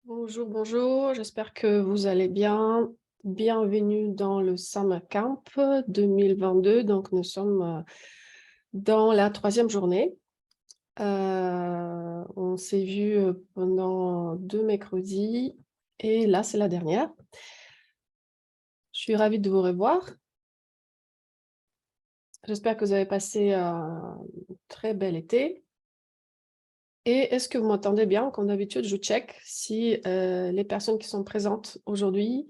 Bonjour, bonjour, j'espère que vous allez bien. Bienvenue dans le Summer Camp 2022. Donc, nous sommes dans la 3e journée. On s'est vu pendant 2 mercredis et là, c'est la dernière. Je suis ravie de vous revoir. J'espère que vous avez passé un très bel été. Et est-ce que vous m'entendez bien? Comme d'habitude, je check si les personnes qui sont présentes aujourd'hui.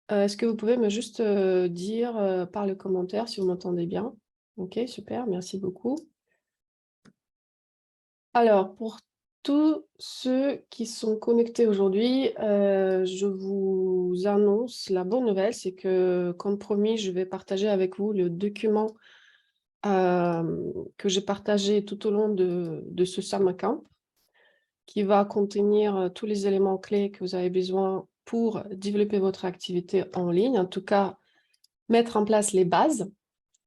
Est-ce que vous pouvez me juste dire par le commentaire si vous m'entendez bien? Ok, super, merci beaucoup. Alors, pour tous ceux qui sont connectés aujourd'hui, je vous annonce la bonne nouvelle, c'est que, comme promis, je vais partager avec vous le document que j'ai partagé tout au long de ce Summer Camp, qui va contenir tous les éléments clés que vous avez besoin pour développer votre activité en ligne, en tout cas, mettre en place les bases.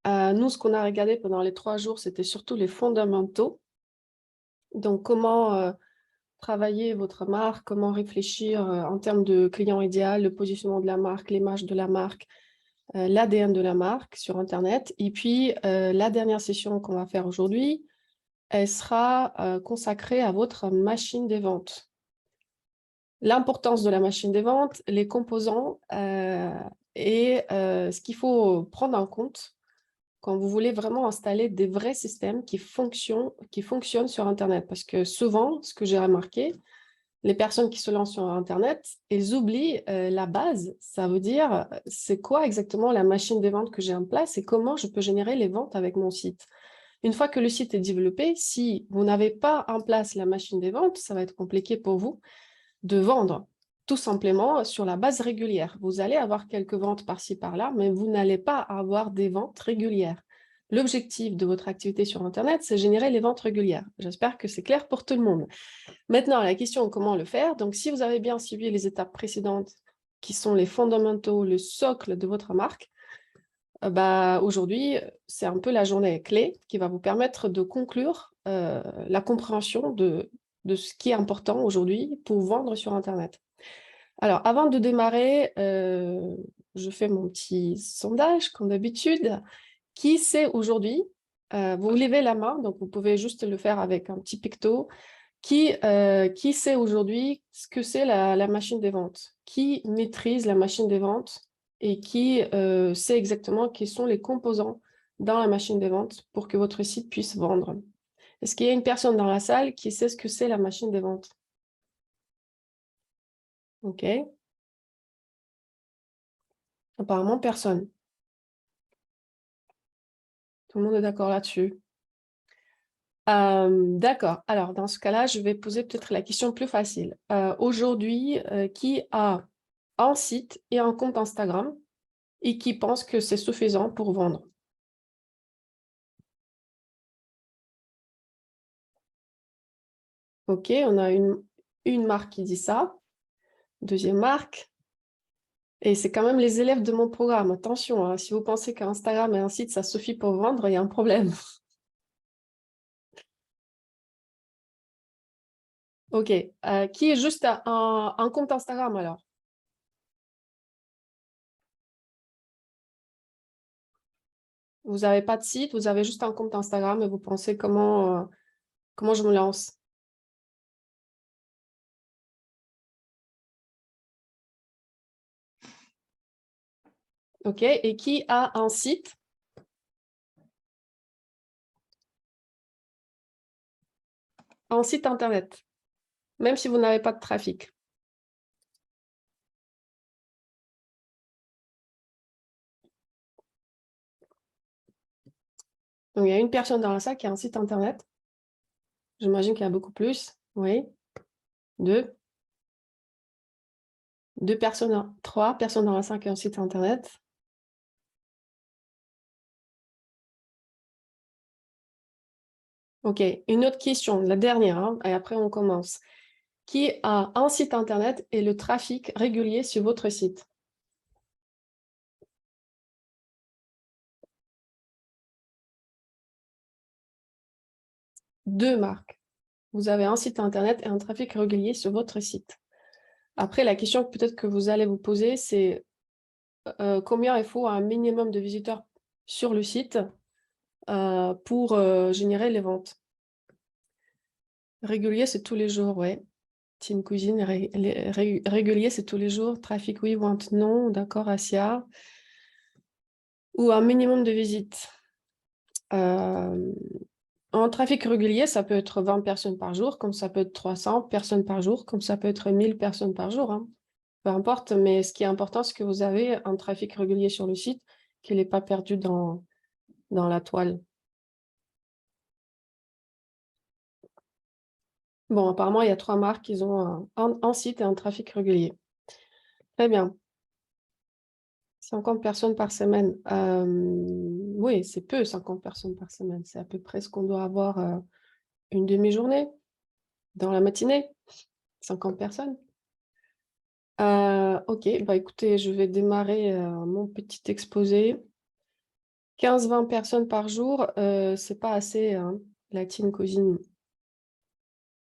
Nous, ce qu'on a regardé pendant les 3 jours, c'était surtout les fondamentaux. Donc, comment travailler votre marque, comment réfléchir en termes de client idéal, le positionnement de la marque, l'image de la marque, l'ADN de la marque sur Internet. Et puis, la dernière session qu'on va faire aujourd'hui, elle sera consacrée à votre machine des ventes. L'importance de la machine des ventes, les composants et ce qu'il faut prendre en compte quand vous voulez vraiment installer des vrais systèmes qui fonctionnent sur Internet. Parce que souvent, ce que j'ai remarqué, les personnes qui se lancent sur Internet, elles oublient la base. Ça veut dire, c'est quoi exactement la machine des ventes que j'ai en place et comment je peux générer les ventes avec mon site. Une fois que le site est développé, si vous n'avez pas en place la machine des ventes, ça va être compliqué pour vous de vendre tout simplement sur la base régulière. Vous allez avoir quelques ventes par-ci, par-là, mais vous n'allez pas avoir des ventes régulières. L'objectif de votre activité sur Internet, c'est générer les ventes régulières. J'espère que c'est clair pour tout le monde. Maintenant, la question, comment le faire? Donc, si vous avez bien suivi les étapes précédentes, qui sont les fondamentaux, le socle de votre marque, aujourd'hui, c'est un peu la journée clé qui va vous permettre de conclure la compréhension de ce qui est important aujourd'hui pour vendre sur Internet. Alors, avant de démarrer, je fais mon petit sondage, comme d'habitude. Qui sait aujourd'hui, vous levez la main, donc vous pouvez juste le faire avec un petit picto. Qui sait aujourd'hui ce que c'est la machine des ventes? Qui maîtrise la machine des ventes et qui sait exactement quels sont les composants dans la machine des ventes pour que votre site puisse vendre? Est-ce qu'il y a une personne dans la salle qui sait ce que c'est la machine des ventes? Ok, apparemment personne. Tout le monde est d'accord là-dessus. D'accord. Alors, dans ce cas-là, je vais poser peut-être la question plus facile. Aujourd'hui, qui a un site et un compte Instagram et qui pense que c'est suffisant pour vendre? Ok, on a une marque qui dit ça. Deuxième marque. Et c'est quand même les élèves de mon programme. Attention, hein, si vous pensez qu'Instagram et un site, ça suffit pour vendre, il y a un problème. Ok. Qui est juste un compte Instagram alors? Vous n'avez pas de site, vous avez juste un compte Instagram et vous pensez comment je me lance? Ok. Et qui a un site? Un site internet, même si vous n'avez pas de trafic. Donc, il y a une personne dans la salle qui a un site internet. J'imagine qu'il y a beaucoup plus. Oui. Deux. Deux personnes, 3 personnes dans la salle qui ont un site internet. Ok. Une autre question, la dernière, hein, et après on commence. Qui a un site internet et le trafic régulier sur votre site? Deux marques. Vous avez un site internet et un trafic régulier sur votre site. Après, la question peut-être que vous allez vous poser, c'est combien il faut un minimum de visiteurs sur le site pour générer les ventes. Régulier, c'est tous les jours, ouais. Team Cuisine, régulier, c'est tous les jours. Trafic, oui, vente, non. D'accord, Asia. Ou un minimum de visites. En trafic régulier, ça peut être 20 personnes par jour, comme ça peut être 300 personnes par jour, comme ça peut être 1000 personnes par jour. Hein. Peu importe, mais ce qui est important, c'est que vous avez un trafic régulier sur le site, qu'il n'est pas perdu dans la toile. Bon, apparemment, il y a 3 marques qui ont un site et un trafic régulier. Très bien. 50 personnes par semaine. Oui, c'est peu, 50 personnes par semaine. C'est à peu près ce qu'on doit avoir une demi-journée dans la matinée. 50 personnes. Ok, bah écoutez, je vais démarrer mon petit exposé. 15-20 personnes par jour, c'est pas assez, hein, la team cuisine.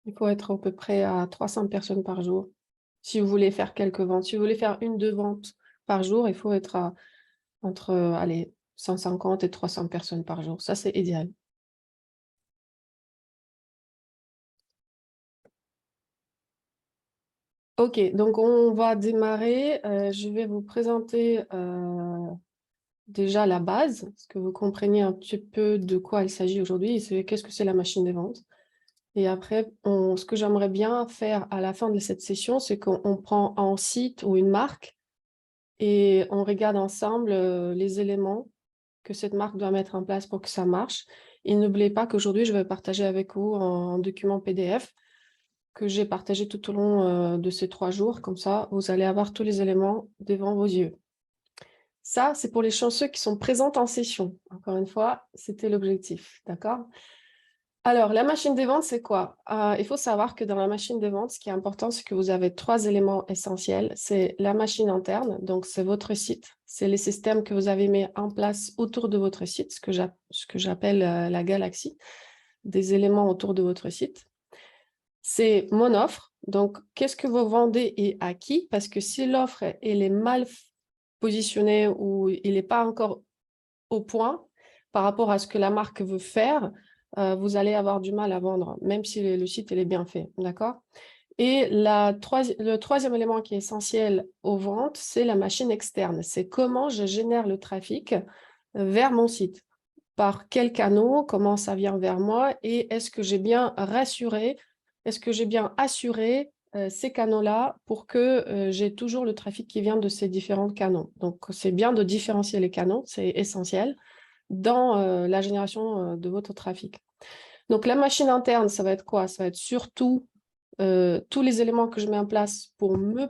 Il faut être à peu près à 300 personnes par jour. Si vous voulez faire quelques ventes, si vous voulez faire 1-2 ventes par jour, il faut être entre allez, 150 et 300 personnes par jour. Ça, c'est idéal. Ok, donc on va démarrer. Je vais vous présenter déjà la base, parce que vous compreniez un petit peu de quoi il s'agit aujourd'hui, et qu'est-ce que c'est la machine des ventes. Et après, ce que j'aimerais bien faire à la fin de cette session, c'est qu'on prend un site ou une marque et on regarde ensemble les éléments que cette marque doit mettre en place pour que ça marche. Et n'oubliez pas qu'aujourd'hui, je vais partager avec vous un document PDF que j'ai partagé tout au long de ces 3 jours. Comme ça, vous allez avoir tous les éléments devant vos yeux. Ça, c'est pour les chanceux qui sont présents en session. Encore une fois, c'était l'objectif, d'accord? Alors, la machine des ventes, c'est quoi? Il faut savoir que dans la machine des ventes, ce qui est important, c'est que vous avez 3 éléments essentiels. C'est la machine interne, donc c'est votre site. C'est les systèmes que vous avez mis en place autour de votre site, ce que j'appelle la galaxie, des éléments autour de votre site. C'est mon offre. Donc, qu'est-ce que vous vendez et à qui? Parce que si l'offre est mal positionnée ou il n'est pas encore au point par rapport à ce que la marque veut faire, vous allez avoir du mal à vendre, même si le site est bien fait. D'accord? Et le troisième élément qui est essentiel aux ventes, c'est la machine externe. C'est comment je génère le trafic vers mon site. Par quel canal, comment ça vient vers moi et est-ce que j'ai bien rassuré, est-ce que j'ai bien assuré ces canaux-là pour que j'ai toujours le trafic qui vient de ces différents canaux. Donc, c'est bien de différencier les canaux, c'est essentiel dans la génération de votre trafic. Donc, la machine interne, ça va être quoi? Ça va être surtout tous les éléments que je mets en place pour me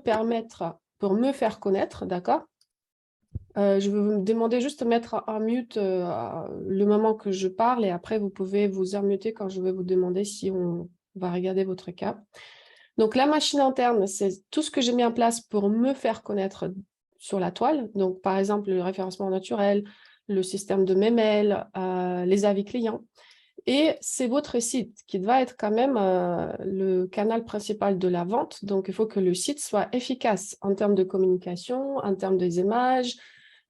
faire connaître, d'accord? Je vais vous demander juste de mettre en mute le moment que je parle et après, vous pouvez vous unmuter quand je vais vous demander si on va regarder votre cas. Donc, la machine interne, c'est tout ce que j'ai mis en place pour me faire connaître sur la toile. Donc, par exemple, le référencement naturel, le système de mes mails, les avis clients. Et c'est votre site qui va être quand même le canal principal de la vente. Donc, il faut que le site soit efficace en termes de communication, en termes des images,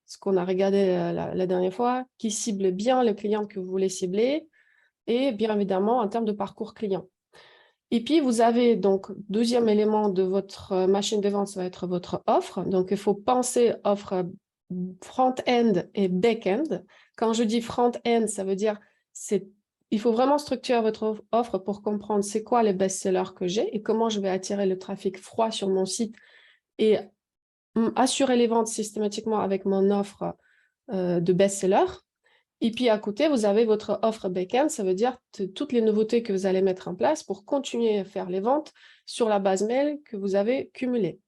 ce qu'on a regardé la dernière fois, qui cible bien le client que vous voulez cibler et bien évidemment en termes de parcours client. Et puis, vous avez donc, deuxième élément de votre machine de vente, ça va être votre offre. Donc, il faut penser offre front-end et back-end. Quand je dis front-end, ça veut dire il faut vraiment structurer votre offre pour comprendre c'est quoi les best-sellers que j'ai et comment je vais attirer le trafic froid sur mon site et assurer les ventes systématiquement avec mon offre de best-sellers. Et puis à côté, vous avez votre offre back-end, ça veut dire toutes les nouveautés que vous allez mettre en place pour continuer à faire les ventes sur la base mail que vous avez cumulée.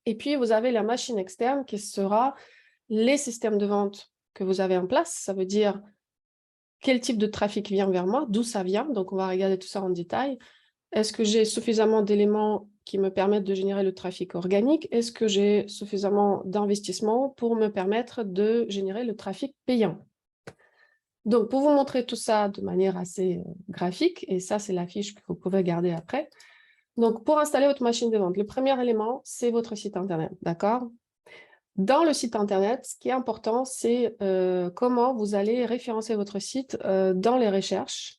Et puis vous avez la machine externe qui sera les systèmes de vente que vous avez en place. Ça veut dire quel type de trafic vient vers moi, d'où ça vient. Donc on va regarder tout ça en détail. Est-ce que j'ai suffisamment d'éléments qui me permettent de générer le trafic organique? Est-ce que j'ai suffisamment d'investissement pour me permettre de générer le trafic payant? Donc, pour vous montrer tout ça de manière assez graphique, et ça, c'est la fiche que vous pouvez garder après, Donc, pour installer votre machine de vente, le premier élément, c'est votre site Internet, d'accord? Dans le site Internet, ce qui est important, c'est comment vous allez référencer votre site dans les recherches,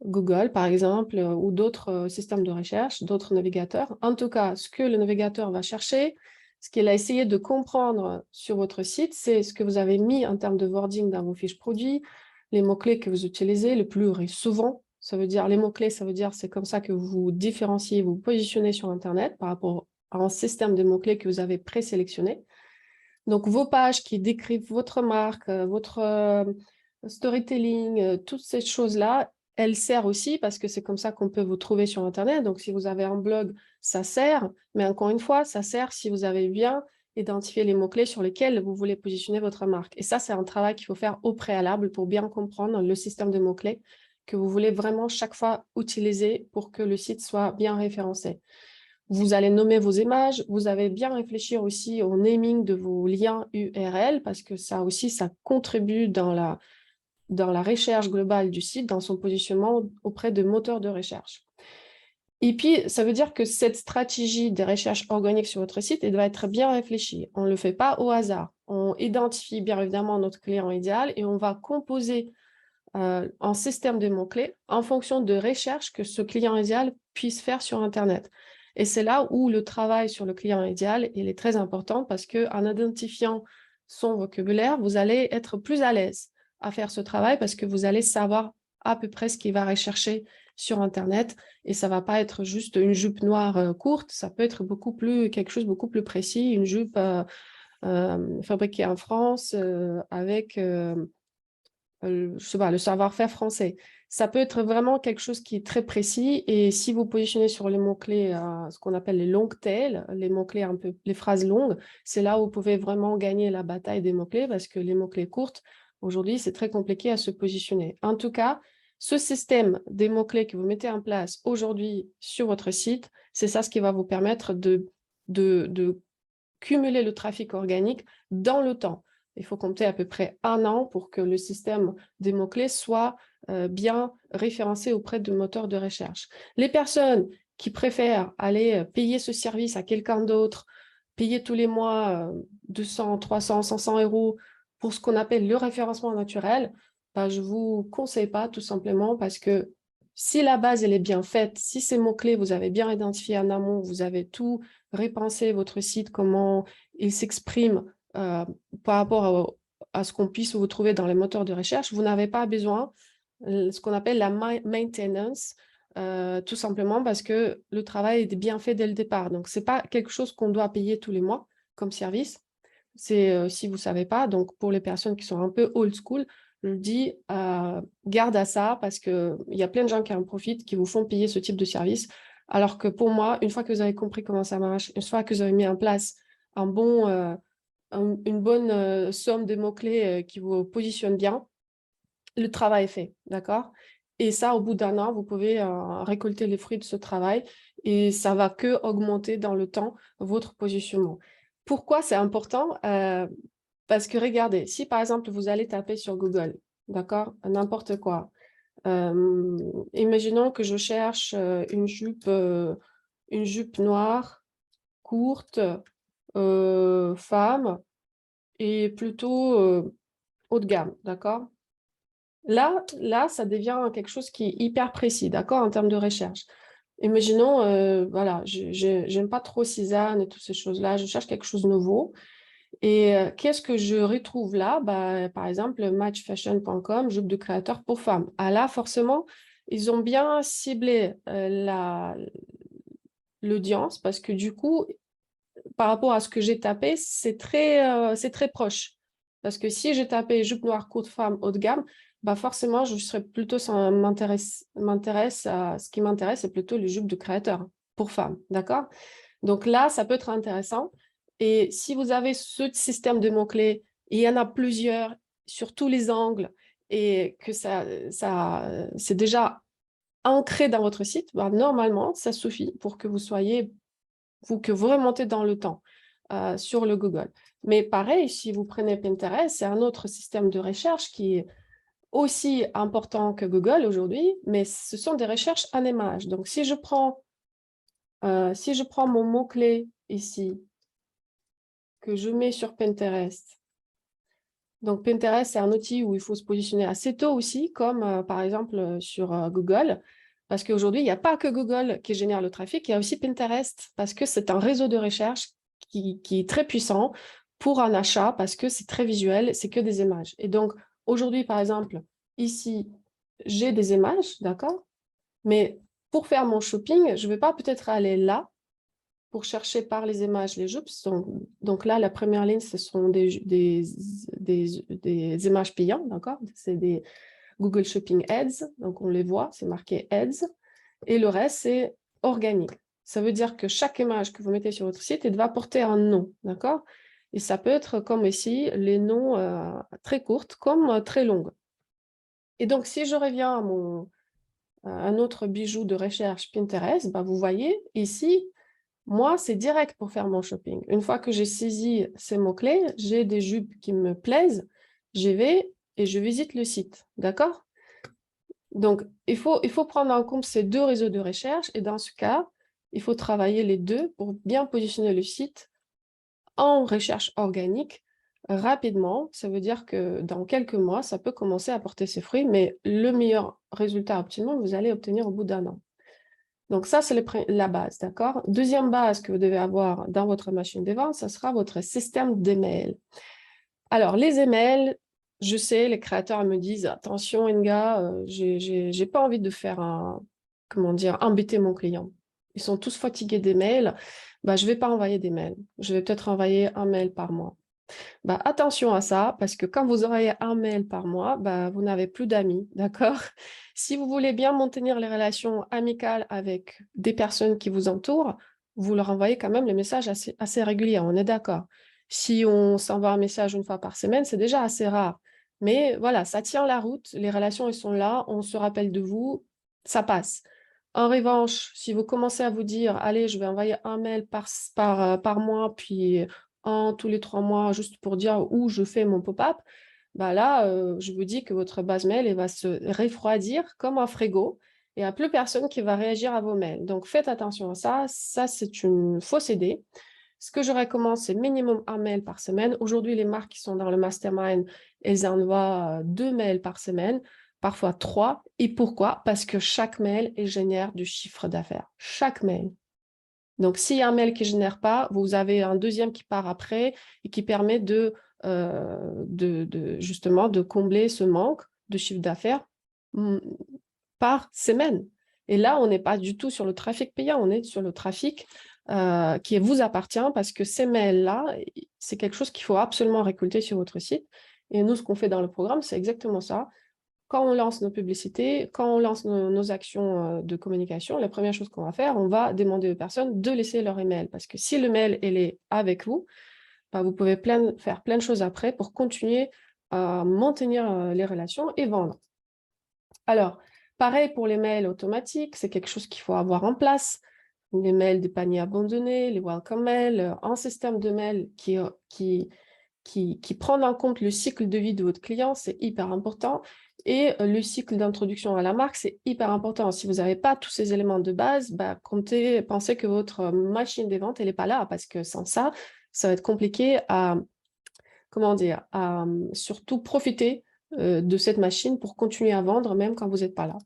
Google par exemple, ou d'autres systèmes de recherche, d'autres navigateurs. En tout cas, ce que le navigateur va chercher, ce qu'il a essayé de comprendre sur votre site, c'est ce que vous avez mis en termes de wording dans vos fiches produits, les mots-clés que vous utilisez le plus souvent. Ça veut dire, les mots-clés, ça veut dire, c'est comme ça que vous vous différenciez, vous positionnez sur Internet par rapport à un système de mots-clés que vous avez présélectionné. Donc, vos pages qui décrivent votre marque, votre storytelling, toutes ces choses-là, elles servent aussi parce que c'est comme ça qu'on peut vous trouver sur Internet. Donc, si vous avez un blog, ça sert. Mais encore une fois, ça sert si vous avez bien identifié les mots-clés sur lesquels vous voulez positionner votre marque. Et ça, c'est un travail qu'il faut faire au préalable pour bien comprendre le système de mots-clés que vous voulez vraiment chaque fois utiliser pour que le site soit bien référencé. Vous allez nommer vos images, vous avez bien réfléchir aussi au naming de vos liens URL parce que ça aussi, ça contribue dans la recherche globale du site, dans son positionnement auprès de moteurs de recherche. Et puis, ça veut dire que cette stratégie de recherche organique sur votre site, elle doit être bien réfléchie. On ne le fait pas au hasard. On identifie bien évidemment notre client idéal et on va composer un système de mots-clés en fonction de recherches que ce client idéal puisse faire sur Internet. Et c'est là où le travail sur le client idéal il est très important parce qu'en identifiant son vocabulaire, vous allez être plus à l'aise à faire ce travail parce que vous allez savoir à peu près ce qu'il va rechercher sur Internet et ça ne va pas être juste une jupe noire courte, ça peut être quelque chose de beaucoup plus précis, une jupe fabriquée en France avec je sais pas, le savoir-faire français. Ça peut être vraiment quelque chose qui est très précis et si vous positionnez sur les mots-clés, ce qu'on appelle les long tails, les mots-clés un peu, les phrases longues, c'est là où vous pouvez vraiment gagner la bataille des mots-clés parce que les mots-clés courtes, aujourd'hui, c'est très compliqué à se positionner. En tout cas, ce système des mots-clés que vous mettez en place aujourd'hui sur votre site, c'est ça ce qui va vous permettre de cumuler le trafic organique dans le temps. Il faut compter à peu près 1 an pour que le système des mots-clés soit bien référencé auprès de moteurs de recherche. Les personnes qui préfèrent aller payer ce service à quelqu'un d'autre, payer tous les mois 200, 300, 500 euros pour ce qu'on appelle le référencement naturel, bah, je ne vous conseille pas tout simplement parce que si la base elle est bien faite, si ces mots-clés vous avez bien identifié en amont, vous avez tout repensé votre site, comment il s'exprime par rapport à ce qu'on puisse vous trouver dans les moteurs de recherche, vous n'avez pas besoin de ce qu'on appelle la maintenance, tout simplement parce que le travail est bien fait dès le départ. Donc, ce n'est pas quelque chose qu'on doit payer tous les mois comme service. C'est si vous ne savez pas, donc pour les personnes qui sont un peu old school, je dis garde à ça parce qu'il y a plein de gens qui en profitent, qui vous font payer ce type de service. Alors que pour moi, une fois que vous avez compris comment ça marche, une fois que vous avez mis en place une bonne somme de mots-clés qui vous positionnent bien, le travail est fait, d'accord? Et ça, au bout d'1 an, vous pouvez récolter les fruits de ce travail et ça va que augmenter dans le temps votre positionnement. Pourquoi c'est important? Parce que regardez, si par exemple vous allez taper sur Google, d'accord, n'importe quoi, imaginons que je cherche une jupe noire, courte, femme et plutôt haut de gamme, d'accord? Là, ça devient quelque chose qui est hyper précis, d'accord, en termes de recherche. Imaginons, voilà, j'aime pas trop Cézanne et toutes ces choses-là, je cherche quelque chose de nouveau. Et qu'est-ce que je retrouve là? Bah, par exemple, matchfashion.com, jupe de créateur pour femmes. Ah là, forcément, ils ont bien ciblé l'audience parce que du coup, par rapport à ce que j'ai tapé, c'est très proche. Parce que si j'ai tapé jupe noire courte femme haut de gamme, bah forcément, je serais plutôt, ça m'intéresse à ce qui m'intéresse, c'est plutôt les jupes de créateur pour femmes, d'accord? Donc là, ça peut être intéressant. Et si vous avez ce système de mots-clés, il y en a plusieurs sur tous les angles et que c'est déjà ancré dans votre site, bah, normalement, ça suffit pour que que vous remontez dans le temps sur le Google. Mais pareil, si vous prenez Pinterest, c'est un autre système de recherche qui est aussi important que Google aujourd'hui, mais ce sont des recherches en images. Donc, si je prends Si je prends mon mot-clé ici, que je mets sur Pinterest, donc Pinterest, c'est un outil où il faut se positionner assez tôt aussi, comme par exemple sur Google, parce qu'aujourd'hui, il n'y a pas que Google qui génère le trafic, il y a aussi Pinterest, parce que c'est un réseau de recherche qui est très puissant pour un achat, parce que c'est très visuel, c'est que des images. Et donc, aujourd'hui, par exemple, ici, j'ai des images, d'accord? Mais pour faire mon shopping, je ne vais pas peut-être aller là, pour chercher par les images les jupes. Donc là, la première ligne, ce sont des images payantes, d'accord? C'est des Google Shopping Ads, donc on les voit, c'est marqué Ads. Et le reste, c'est organique. Ça veut dire que chaque image que vous mettez sur votre site, elle va porter un nom, d'accord? Et ça peut être comme ici, les noms très courtes comme très longues. Et donc, si je reviens à un autre bijou de recherche Pinterest, bah, vous voyez ici, moi, c'est direct pour faire mon shopping. Une fois que j'ai saisi ces mots-clés, j'ai des jupes qui me plaisent, j'y vais et je visite le site. D'accord? Donc, il faut prendre en compte ces deux réseaux de recherche et dans ce cas, il faut travailler les deux pour bien positionner le site en recherche organique rapidement. Ça veut dire que dans quelques mois, ça peut commencer à porter ses fruits, mais le meilleur résultat optimal, vous allez obtenir au bout d'un an. Donc ça, c'est la base, d'accord? Deuxième base que vous devez avoir dans votre machine de vente, ce sera votre système d'email. Alors, les emails, je sais, les créateurs me disent, attention, Inga, j'ai pas envie de faire comment dire, embêter mon client. Ils sont tous fatigués des mails. Bah, je vais pas envoyer des mails. Je vais peut-être envoyer un mail par mois. Bah, attention à ça, parce que quand vous aurez un mail par mois, bah, vous n'avez plus d'amis, d'accord? Si vous voulez bien maintenir les relations amicales avec des personnes qui vous entourent, vous leur envoyez quand même les messages assez réguliers, on est d'accord. Si on s'envoie un message une fois par semaine, c'est déjà assez rare. Mais voilà, ça tient la route, les relations, elles sont là, on se rappelle de vous, ça passe. En revanche, si vous commencez à vous dire, allez, je vais envoyer un mail par mois, puis tous les 3 mois, juste pour dire où je fais mon pop-up, bah là, je vous dis que votre base mail elle va se refroidir comme un frigo et il n'y a plus personne qui va réagir à vos mails. Donc, faites attention à ça. Ça, c'est une fausse idée. Ce que je recommande, c'est minimum un mail par semaine. Aujourd'hui, les marques qui sont dans le mastermind, elles envoient 2 mails par semaine, parfois 3. Et pourquoi? Parce que chaque mail, elle génère du chiffre d'affaires. Chaque mail. Donc, s'il y a un mail qui ne génère pas, vous avez un deuxième qui part après et qui permet justement de combler ce manque de chiffre d'affaires par semaine. Et là, on n'est pas du tout sur le trafic payant, on est sur le trafic qui vous appartient parce que ces mails-là, c'est quelque chose qu'il faut absolument récolter sur votre site. Et nous, ce qu'on fait dans le programme, c'est exactement ça. Quand on lance nos publicités, quand on lance nos actions de communication, la première chose qu'on va faire, on va demander aux personnes de laisser leur email. Parce que si le mail elle est avec vous, bah, vous pouvez faire plein de choses après pour continuer à maintenir les relations et vendre. Alors, pareil pour les mails automatiques, c'est quelque chose qu'il faut avoir en place. Les mails des paniers abandonnés, les welcome mails, un système de mails qui prend en compte le cycle de vie de votre client, c'est hyper important. Et le cycle d'introduction à la marque, c'est hyper important. Si vous n'avez pas tous ces éléments de base, bah, pensez que votre machine des ventes, elle n'est pas là, parce que sans ça, ça va être compliqué à, comment dire, à surtout profiter de cette machine pour continuer à vendre, même quand vous n'êtes pas là.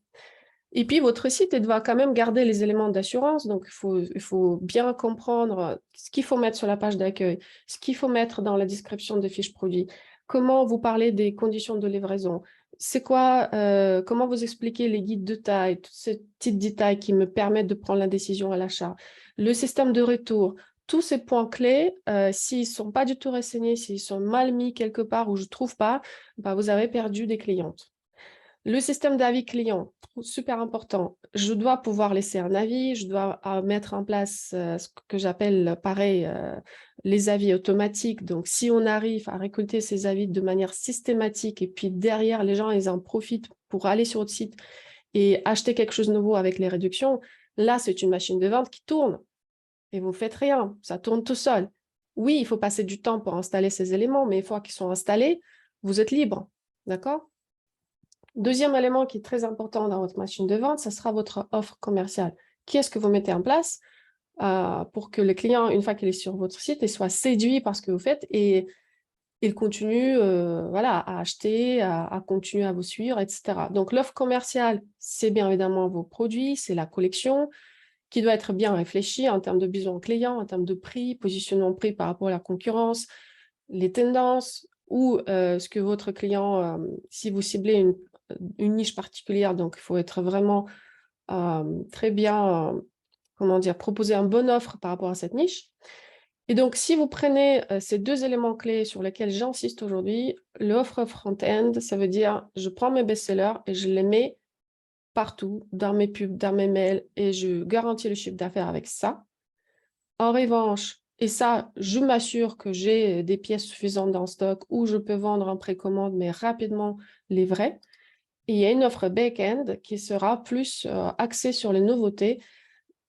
Et puis, votre site, il doit quand même garder les éléments d'assurance. Donc, il faut bien comprendre ce qu'il faut mettre sur la page d'accueil, ce qu'il faut mettre dans la description des fiches produits, comment vous parlez des conditions de livraison, c'est quoi, comment vous expliquez les guides de taille, tous ces petits détails qui me permettent de prendre la décision à l'achat, le système de retour. Tous ces points clés, s'ils ne sont pas du tout renseignés, s'ils sont mal mis quelque part où je ne trouve pas, bah, vous avez perdu des clientes. Le système d'avis client, super important. Je dois pouvoir laisser un avis, je dois mettre en place ce que j'appelle, pareil, les avis automatiques. Donc, si on arrive à récolter ces avis de manière systématique et puis derrière, les gens, ils en profitent pour aller sur votre site et acheter quelque chose de nouveau avec les réductions, là, c'est une machine de vente qui tourne et vous ne faites rien, ça tourne tout seul. Oui, il faut passer du temps pour installer ces éléments, mais une fois qu'ils sont installés, vous êtes libre, d'accord ? Deuxième élément qui est très important dans votre machine de vente, ce sera votre offre commerciale. Qui est-ce que vous mettez en place? pour que le client, une fois qu'il est sur votre site, il soit séduit par ce que vous faites et il continue voilà, à acheter, à continuer à vous suivre, etc. Donc, l'offre commerciale, c'est bien évidemment vos produits, c'est la collection qui doit être bien réfléchie en termes de besoins clients, en termes de prix, positionnement prix par rapport à la concurrence, les tendances ou ce que votre client, si vous ciblez une niche particulière, donc il faut être vraiment très bien, comment dire, proposer une bonne offre par rapport à cette niche. Et donc, si vous prenez ces deux éléments clés sur lesquels j'insiste aujourd'hui, l'offre front-end, ça veut dire je prends mes best-sellers et je les mets partout, dans mes pubs, dans mes mails, et je garantis le chiffre d'affaires avec ça. En revanche, et ça, je m'assure que j'ai des pièces suffisantes dans le stock où je peux vendre en précommande, mais rapidement livrer. Et il y a une offre back-end qui sera plus axée sur les nouveautés,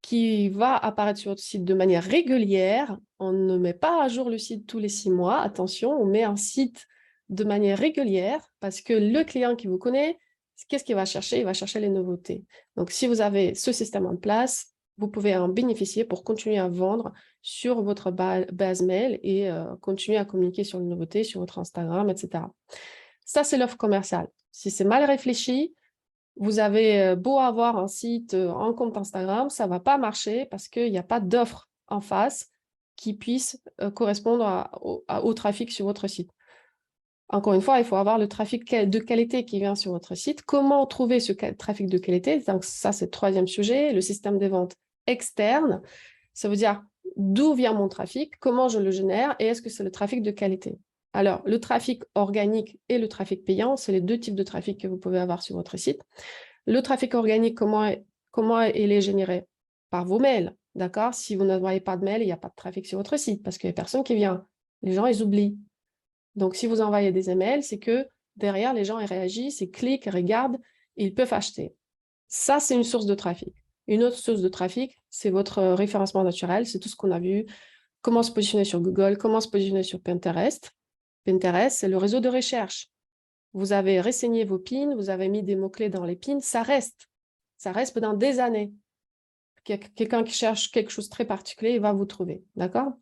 qui va apparaître sur votre site de manière régulière. On ne met pas à jour le site tous les 6 mois. Attention, on met un site de manière régulière parce que le client qui vous connaît, qu'est-ce qu'il va chercher? Il va chercher les nouveautés. Donc, si vous avez ce système en place, vous pouvez en bénéficier pour continuer à vendre sur votre base mail et continuer à communiquer sur les nouveautés, sur votre Instagram, etc. Ça, c'est l'offre commerciale. Si c'est mal réfléchi, vous avez beau avoir un site, un compte Instagram, ça ne va pas marcher parce qu'il n'y a pas d'offre en face qui puisse correspondre au trafic sur votre site. Encore une fois, il faut avoir le trafic de qualité qui vient sur votre site. Comment trouver ce trafic de qualité? Donc ça, c'est le troisième sujet, le système de vente externe. Ça veut dire d'où vient mon trafic, comment je le génère et est-ce que c'est le trafic de qualité? Alors, le trafic organique et le trafic payant, c'est les deux types de trafic que vous pouvez avoir sur votre site. Le trafic organique, comment il est généré? Par vos mails, d'accord? Si vous n'envoyez pas de mail, il n'y a pas de trafic sur votre site parce qu'il n'y a personne qui vient. Les gens, ils oublient. Donc, si vous envoyez des emails, c'est que derrière, les gens ils réagissent, ils cliquent, ils regardent, et ils peuvent acheter. Ça, c'est une source de trafic. Une autre source de trafic, c'est votre référencement naturel, c'est tout ce qu'on a vu, comment se positionner sur Google, comment se positionner sur Pinterest. Pinterest, c'est le réseau de recherche. Vous avez renseigné vos pins, vous avez mis des mots-clés dans les pins, ça reste. Ça reste pendant des années. Quelqu'un qui cherche quelque chose de très particulier, il va vous trouver, d'accord?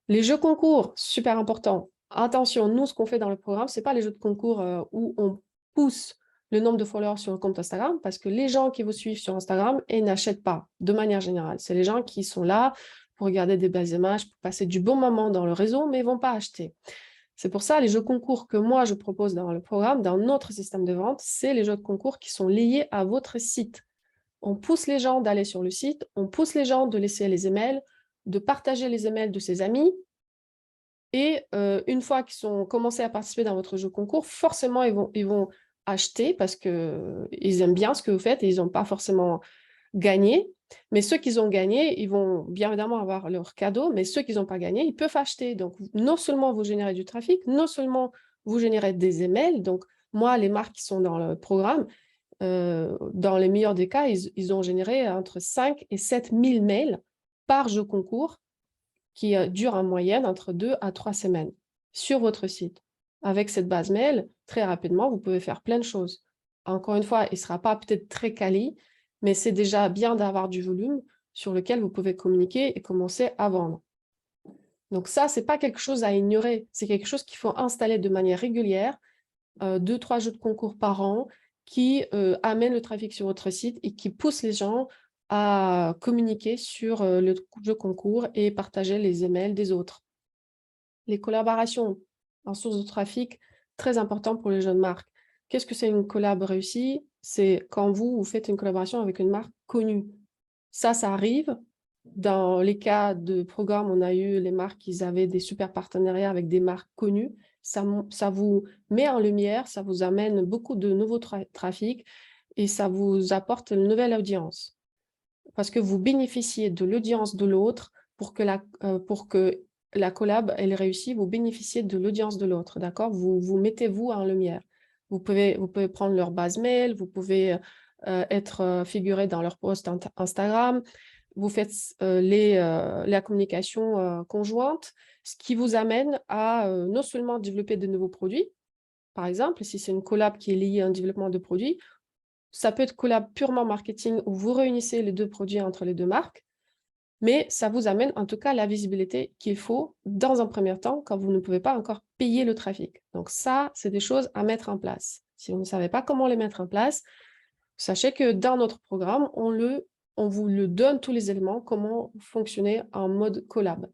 Les jeux concours, super important. Attention, nous, ce qu'on fait dans le programme, ce n'est pas les jeux de concours où on pousse le nombre de followers sur le compte Instagram, parce que les gens qui vous suivent sur Instagram et n'achètent pas, de manière générale. C'est les gens qui sont là pour regarder des belles images, pour passer du bon moment dans le réseau, mais ils ne vont pas acheter. C'est pour ça, les jeux concours que moi, je propose dans le programme, dans notre système de vente, c'est les jeux de concours qui sont liés à votre site. On pousse les gens d'aller sur le site, on pousse les gens de laisser les emails, de partager les emails de ses amis. Et une fois qu'ils ont commencé à participer dans votre jeu concours, forcément, ils vont acheter parce qu'ils aiment bien ce que vous faites et ils n'ont pas forcément gagné. Mais ceux qui ont gagné, ils vont bien évidemment avoir leur cadeau, mais ceux qui n'ont pas gagné, ils peuvent acheter. Donc, non seulement vous générez du trafic, non seulement vous générez des emails. Donc, moi, les marques qui sont dans le programme, dans les meilleurs des cas, ils ont généré entre 5 et 7 000 mails par jeu concours qui dure en moyenne entre 2 à 3 semaines sur votre site. Avec cette base mail, très rapidement, vous pouvez faire plein de choses. Encore une fois, il ne sera pas peut-être très quali, mais c'est déjà bien d'avoir du volume sur lequel vous pouvez communiquer et commencer à vendre. Donc ça, ce n'est pas quelque chose à ignorer. C'est quelque chose qu'il faut installer de manière régulière, 2-3 jeux de concours par an qui amènent le trafic sur votre site et qui poussent les gens à communiquer sur le jeu concours et partager les emails des autres. Les collaborations en source de trafic, très important pour les jeunes marques. Qu'est-ce que c'est une collab réussie? C'est quand vous faites une collaboration avec une marque connue. Ça arrive. Dans les cas de programme, on a eu les marques qui avaient des super partenariats avec des marques connues. Ça vous met en lumière, ça vous amène beaucoup de nouveaux trafics et ça vous apporte une nouvelle audience. Parce que vous bénéficiez de l'audience de l'autre pour que la collab elle réussit, vous bénéficiez de l'audience de l'autre, d'accord? Vous mettez vous en lumière. Vous pouvez prendre leur base mail, vous pouvez être figuré dans leur post Instagram, vous faites la communication conjointe, ce qui vous amène à non seulement développer de nouveaux produits, par exemple, si c'est une collab qui est liée à un développement de produits, ça peut être collab purement marketing où vous réunissez les deux produits entre les deux marques, mais ça vous amène en tout cas la visibilité qu'il faut dans un premier temps quand vous ne pouvez pas encore payer le trafic. Donc ça, c'est des choses à mettre en place. Si vous ne savez pas comment les mettre en place, sachez que dans notre programme, on vous le donne tous les éléments, comment fonctionner en mode collab.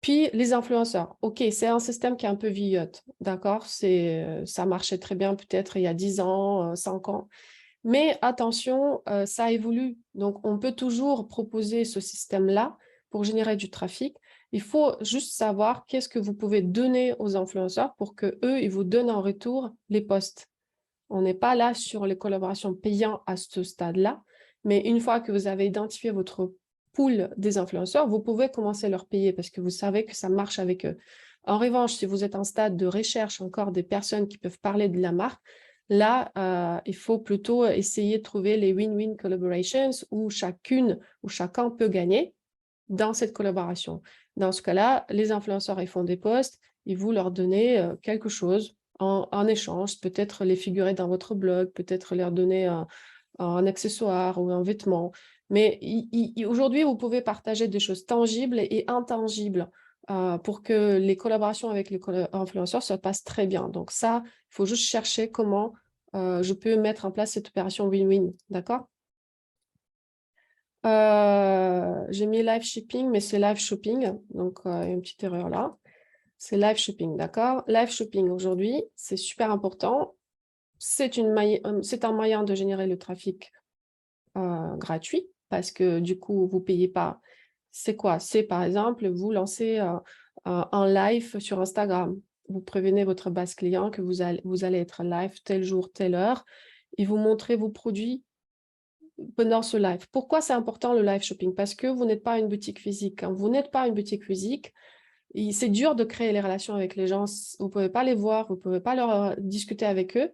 Puis, les influenceurs. OK, c'est un système qui est un peu vieillotte, d'accord? Ça marchait très bien peut-être il y a 10 ans, 5 ans. Mais attention, ça évolue. Donc, on peut toujours proposer ce système-là pour générer du trafic. Il faut juste savoir qu'est-ce que vous pouvez donner aux influenceurs pour qu'eux, ils vous donnent en retour les posts. On n'est pas là sur les collaborations payantes à ce stade-là, mais une fois que vous avez identifié votre pool des influenceurs, vous pouvez commencer à leur payer parce que vous savez que ça marche avec eux. En revanche, si vous êtes en stade de recherche encore des personnes qui peuvent parler de la marque, là, il faut plutôt essayer de trouver les win-win collaborations où chacune ou chacun peut gagner dans cette collaboration. Dans ce cas-là, les influenceurs, ils font des posts, et vous leur donnez quelque chose en échange, peut-être les figurer dans votre blog, peut-être leur donner un accessoire ou un vêtement. Mais aujourd'hui, vous pouvez partager des choses tangibles et intangibles pour que les collaborations avec les influenceurs se passent très bien. Donc ça, il faut juste chercher comment je peux mettre en place cette opération win-win, d'accord? J'ai mis live shipping, mais c'est live shopping, donc il y a une petite erreur là. C'est live shopping, d'accord? Live shopping aujourd'hui, c'est super important. C'est un moyen de générer le trafic gratuit parce que du coup, vous ne payez pas. C'est quoi? C'est par exemple, vous lancez un live sur Instagram. Vous prévenez votre base client que vous allez être live tel jour, telle heure et vous montrez vos produits pendant ce live. Pourquoi c'est important le live shopping? Parce que vous n'êtes pas une boutique physique. Quand vous n'êtes pas une boutique physique, c'est dur de créer les relations avec les gens. Vous ne pouvez pas les voir, vous ne pouvez pas leur discuter avec eux,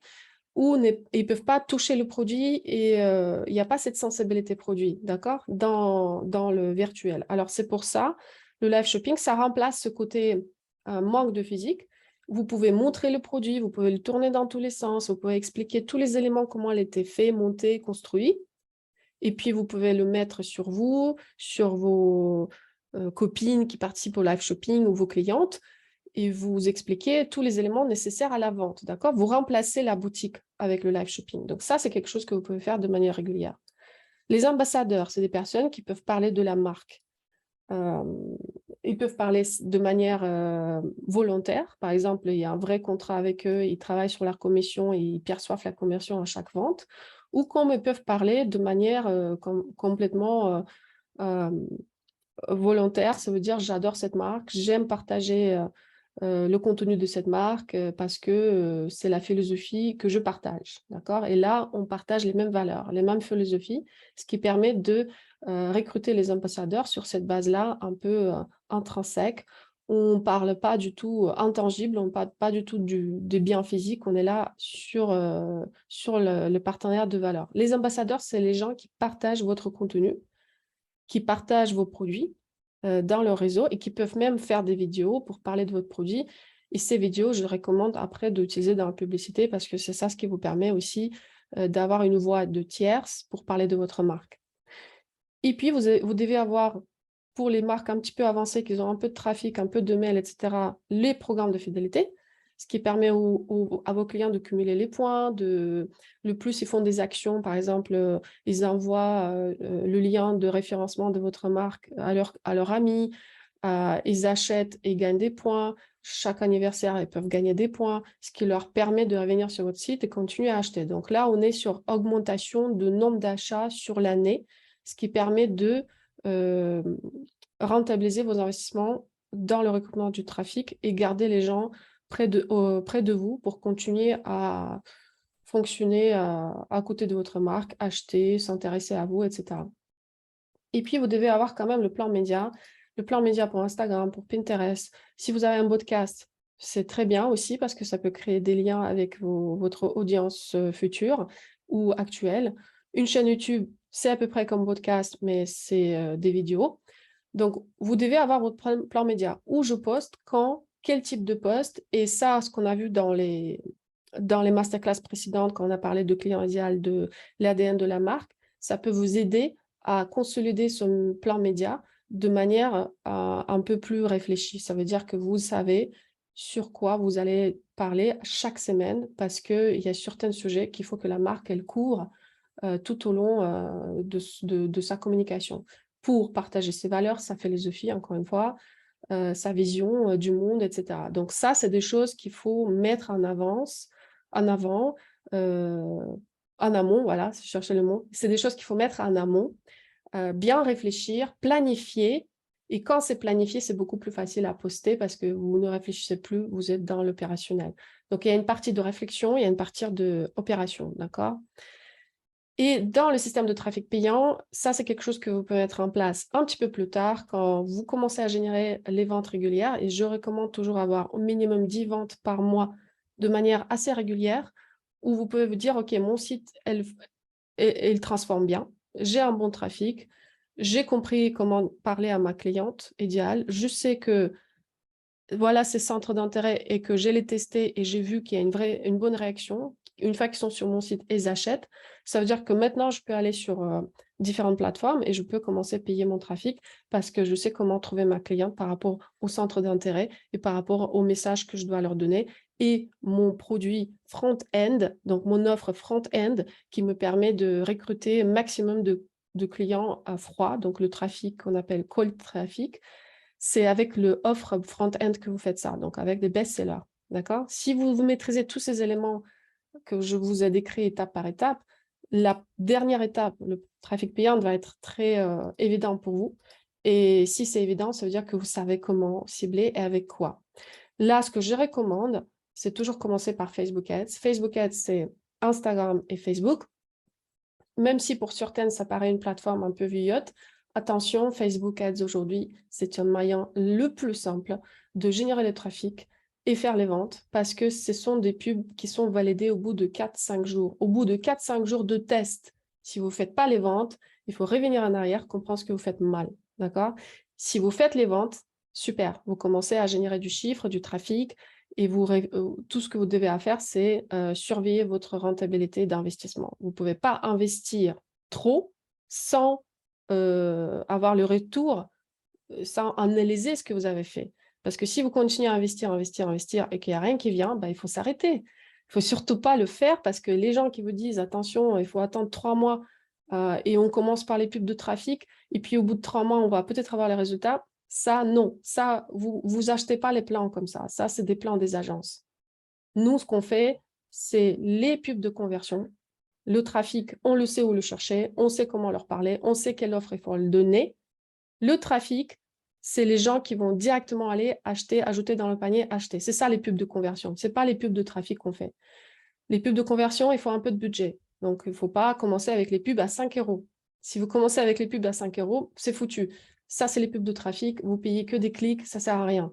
ou ils ne peuvent pas toucher le produit et il n'y a pas cette sensibilité produit, d'accord, dans le virtuel. Alors, c'est pour ça, le live shopping, ça remplace ce côté manque de physique. Vous pouvez montrer le produit, vous pouvez le tourner dans tous les sens, vous pouvez expliquer tous les éléments, comment il était fait, monté, construit. Et puis, vous pouvez le mettre sur vous, sur vos copines qui participent au live shopping ou vos clientes, et vous expliquez tous les éléments nécessaires à la vente, d'accord? Vous remplacez la boutique avec le live shopping. Donc ça, c'est quelque chose que vous pouvez faire de manière régulière. Les ambassadeurs, c'est des personnes qui peuvent parler de la marque. Ils peuvent parler de manière volontaire. Par exemple, il y a un vrai contrat avec eux, ils travaillent sur leur commission et ils perçoivent la commission à chaque vente. Ou comme ils peuvent parler de manière complètement volontaire, ça veut dire j'adore cette marque, j'aime partager le contenu de cette marque parce que c'est la philosophie que je partage, d'accord? Et là, on partage les mêmes valeurs, les mêmes philosophies, ce qui permet de recruter les ambassadeurs sur cette base-là un peu intrinsèque. On ne parle pas du tout intangible, on ne parle pas du tout des biens physiques, on est là sur le partenariat de valeurs. Les ambassadeurs, c'est les gens qui partagent votre contenu, qui partagent vos produits dans leur réseau et qui peuvent même faire des vidéos pour parler de votre produit. Et ces vidéos, je recommande après d'utiliser dans la publicité parce que c'est ça ce qui vous permet aussi d'avoir une voix de tierce pour parler de votre marque. Et puis, vous devez avoir, pour les marques un petit peu avancées, qui ont un peu de trafic, un peu de mail, etc., les programmes de fidélité, ce qui permet à vos clients de cumuler les points. Le plus, ils font des actions, par exemple, ils envoient le lien de référencement de votre marque à leurs amis, ils achètent et gagnent des points. Chaque anniversaire, ils peuvent gagner des points, ce qui leur permet de revenir sur votre site et continuer à acheter. Donc là, on est sur augmentation de nombre d'achats sur l'année, ce qui permet de rentabiliser vos investissements dans le recrutement du trafic et garder les gens près de vous pour continuer à fonctionner à côté de votre marque, acheter, s'intéresser à vous, etc. Et puis, vous devez avoir quand même le plan média pour Instagram, pour Pinterest. Si vous avez un podcast, c'est très bien aussi parce que ça peut créer des liens avec votre audience future ou actuelle. Une chaîne YouTube, c'est à peu près comme podcast, mais c'est des vidéos. Donc, vous devez avoir votre plan média. Où je poste, quand, quel type de poste. Et ça, ce qu'on a vu dans les masterclass précédentes, quand on a parlé de client idéal, de l'ADN de la marque, ça peut vous aider à consolider son plan média de manière un peu plus réfléchie. Ça veut dire que vous savez sur quoi vous allez parler chaque semaine parce qu'il y a certains sujets qu'il faut que la marque elle couvre tout au long de sa communication pour partager ses valeurs, sa philosophie, encore une fois, sa vision du monde, etc. Donc ça, c'est des choses qu'il faut mettre en avant, en amont, voilà, si je cherchais le mot. C'est des choses qu'il faut mettre en amont, bien réfléchir, planifier. Et quand c'est planifié, c'est beaucoup plus facile à poster parce que vous ne réfléchissez plus, vous êtes dans l'opérationnel. Donc, il y a une partie de réflexion, il y a une partie d'opération, d'accord? Et dans le système de trafic payant, ça, c'est quelque chose que vous pouvez mettre en place un petit peu plus tard quand vous commencez à générer les ventes régulières. Et je recommande toujours avoir au minimum 10 ventes par mois de manière assez régulière où vous pouvez vous dire, OK, mon site, il transforme bien, j'ai un bon trafic, j'ai compris comment parler à ma cliente idéale, je sais que voilà ces centres d'intérêt et que j'ai les testés et j'ai vu qu'il y a une bonne réaction. Une fois qu'ils sont sur mon site, ils achètent. Ça veut dire que maintenant, je peux aller sur différentes plateformes et je peux commencer à payer mon trafic parce que je sais comment trouver ma cliente par rapport au centre d'intérêt et par rapport au message que je dois leur donner et mon produit front-end, donc mon offre front-end qui me permet de recruter un maximum de clients à froid, donc le trafic qu'on appelle cold traffic. C'est avec le offre front-end que vous faites ça, donc avec des best-sellers, d'accord? Si vous maîtrisez tous ces éléments que je vous ai décrits étape par étape, la dernière étape, le trafic payant, va être très évident pour vous. Et si c'est évident, ça veut dire que vous savez comment cibler et avec quoi. Là, ce que je recommande, c'est toujours commencer par Facebook Ads. Facebook Ads, c'est Instagram et Facebook. Même si pour certaines, ça paraît une plateforme un peu vieillotte, attention, Facebook Ads aujourd'hui, c'est un moyen le plus simple de générer le trafic et faire les ventes parce que ce sont des pubs qui sont validées au bout de 4-5 jours. Au bout de 4-5 jours de test, si vous ne faites pas les ventes, il faut revenir en arrière, comprendre ce que vous faites mal. D'accord? Si vous faites les ventes, super, vous commencez à générer du chiffre, du trafic, et tout ce que vous devez faire, c'est surveiller votre rentabilité d'investissement. Vous ne pouvez pas investir trop sans avoir le retour, sans analyser ce que vous avez fait. Parce que si vous continuez à investir et qu'il n'y a rien qui vient, il faut s'arrêter. Il ne faut surtout pas le faire parce que les gens qui vous disent, attention, il faut attendre 3 mois et on commence par les pubs de trafic et puis au bout de 3 mois, on va peut-être avoir les résultats. Ça, non. Ça, vous achetez pas les plans comme ça. Ça, c'est des plans des agences. Nous, ce qu'on fait, c'est les pubs de conversion. Le trafic, on le sait où le chercher, on sait comment leur parler, on sait quelle offre il faut le donner. Le trafic, c'est les gens qui vont directement aller acheter, ajouter dans le panier, acheter. C'est ça les pubs de conversion. Ce n'est pas les pubs de trafic qu'on fait. Les pubs de conversion, il faut un peu de budget. Donc, il ne faut pas commencer avec les pubs à 5 euros. Si vous commencez avec les pubs à 5 euros, c'est foutu. Ça, c'est les pubs de trafic. Vous payez que des clics, ça ne sert à rien.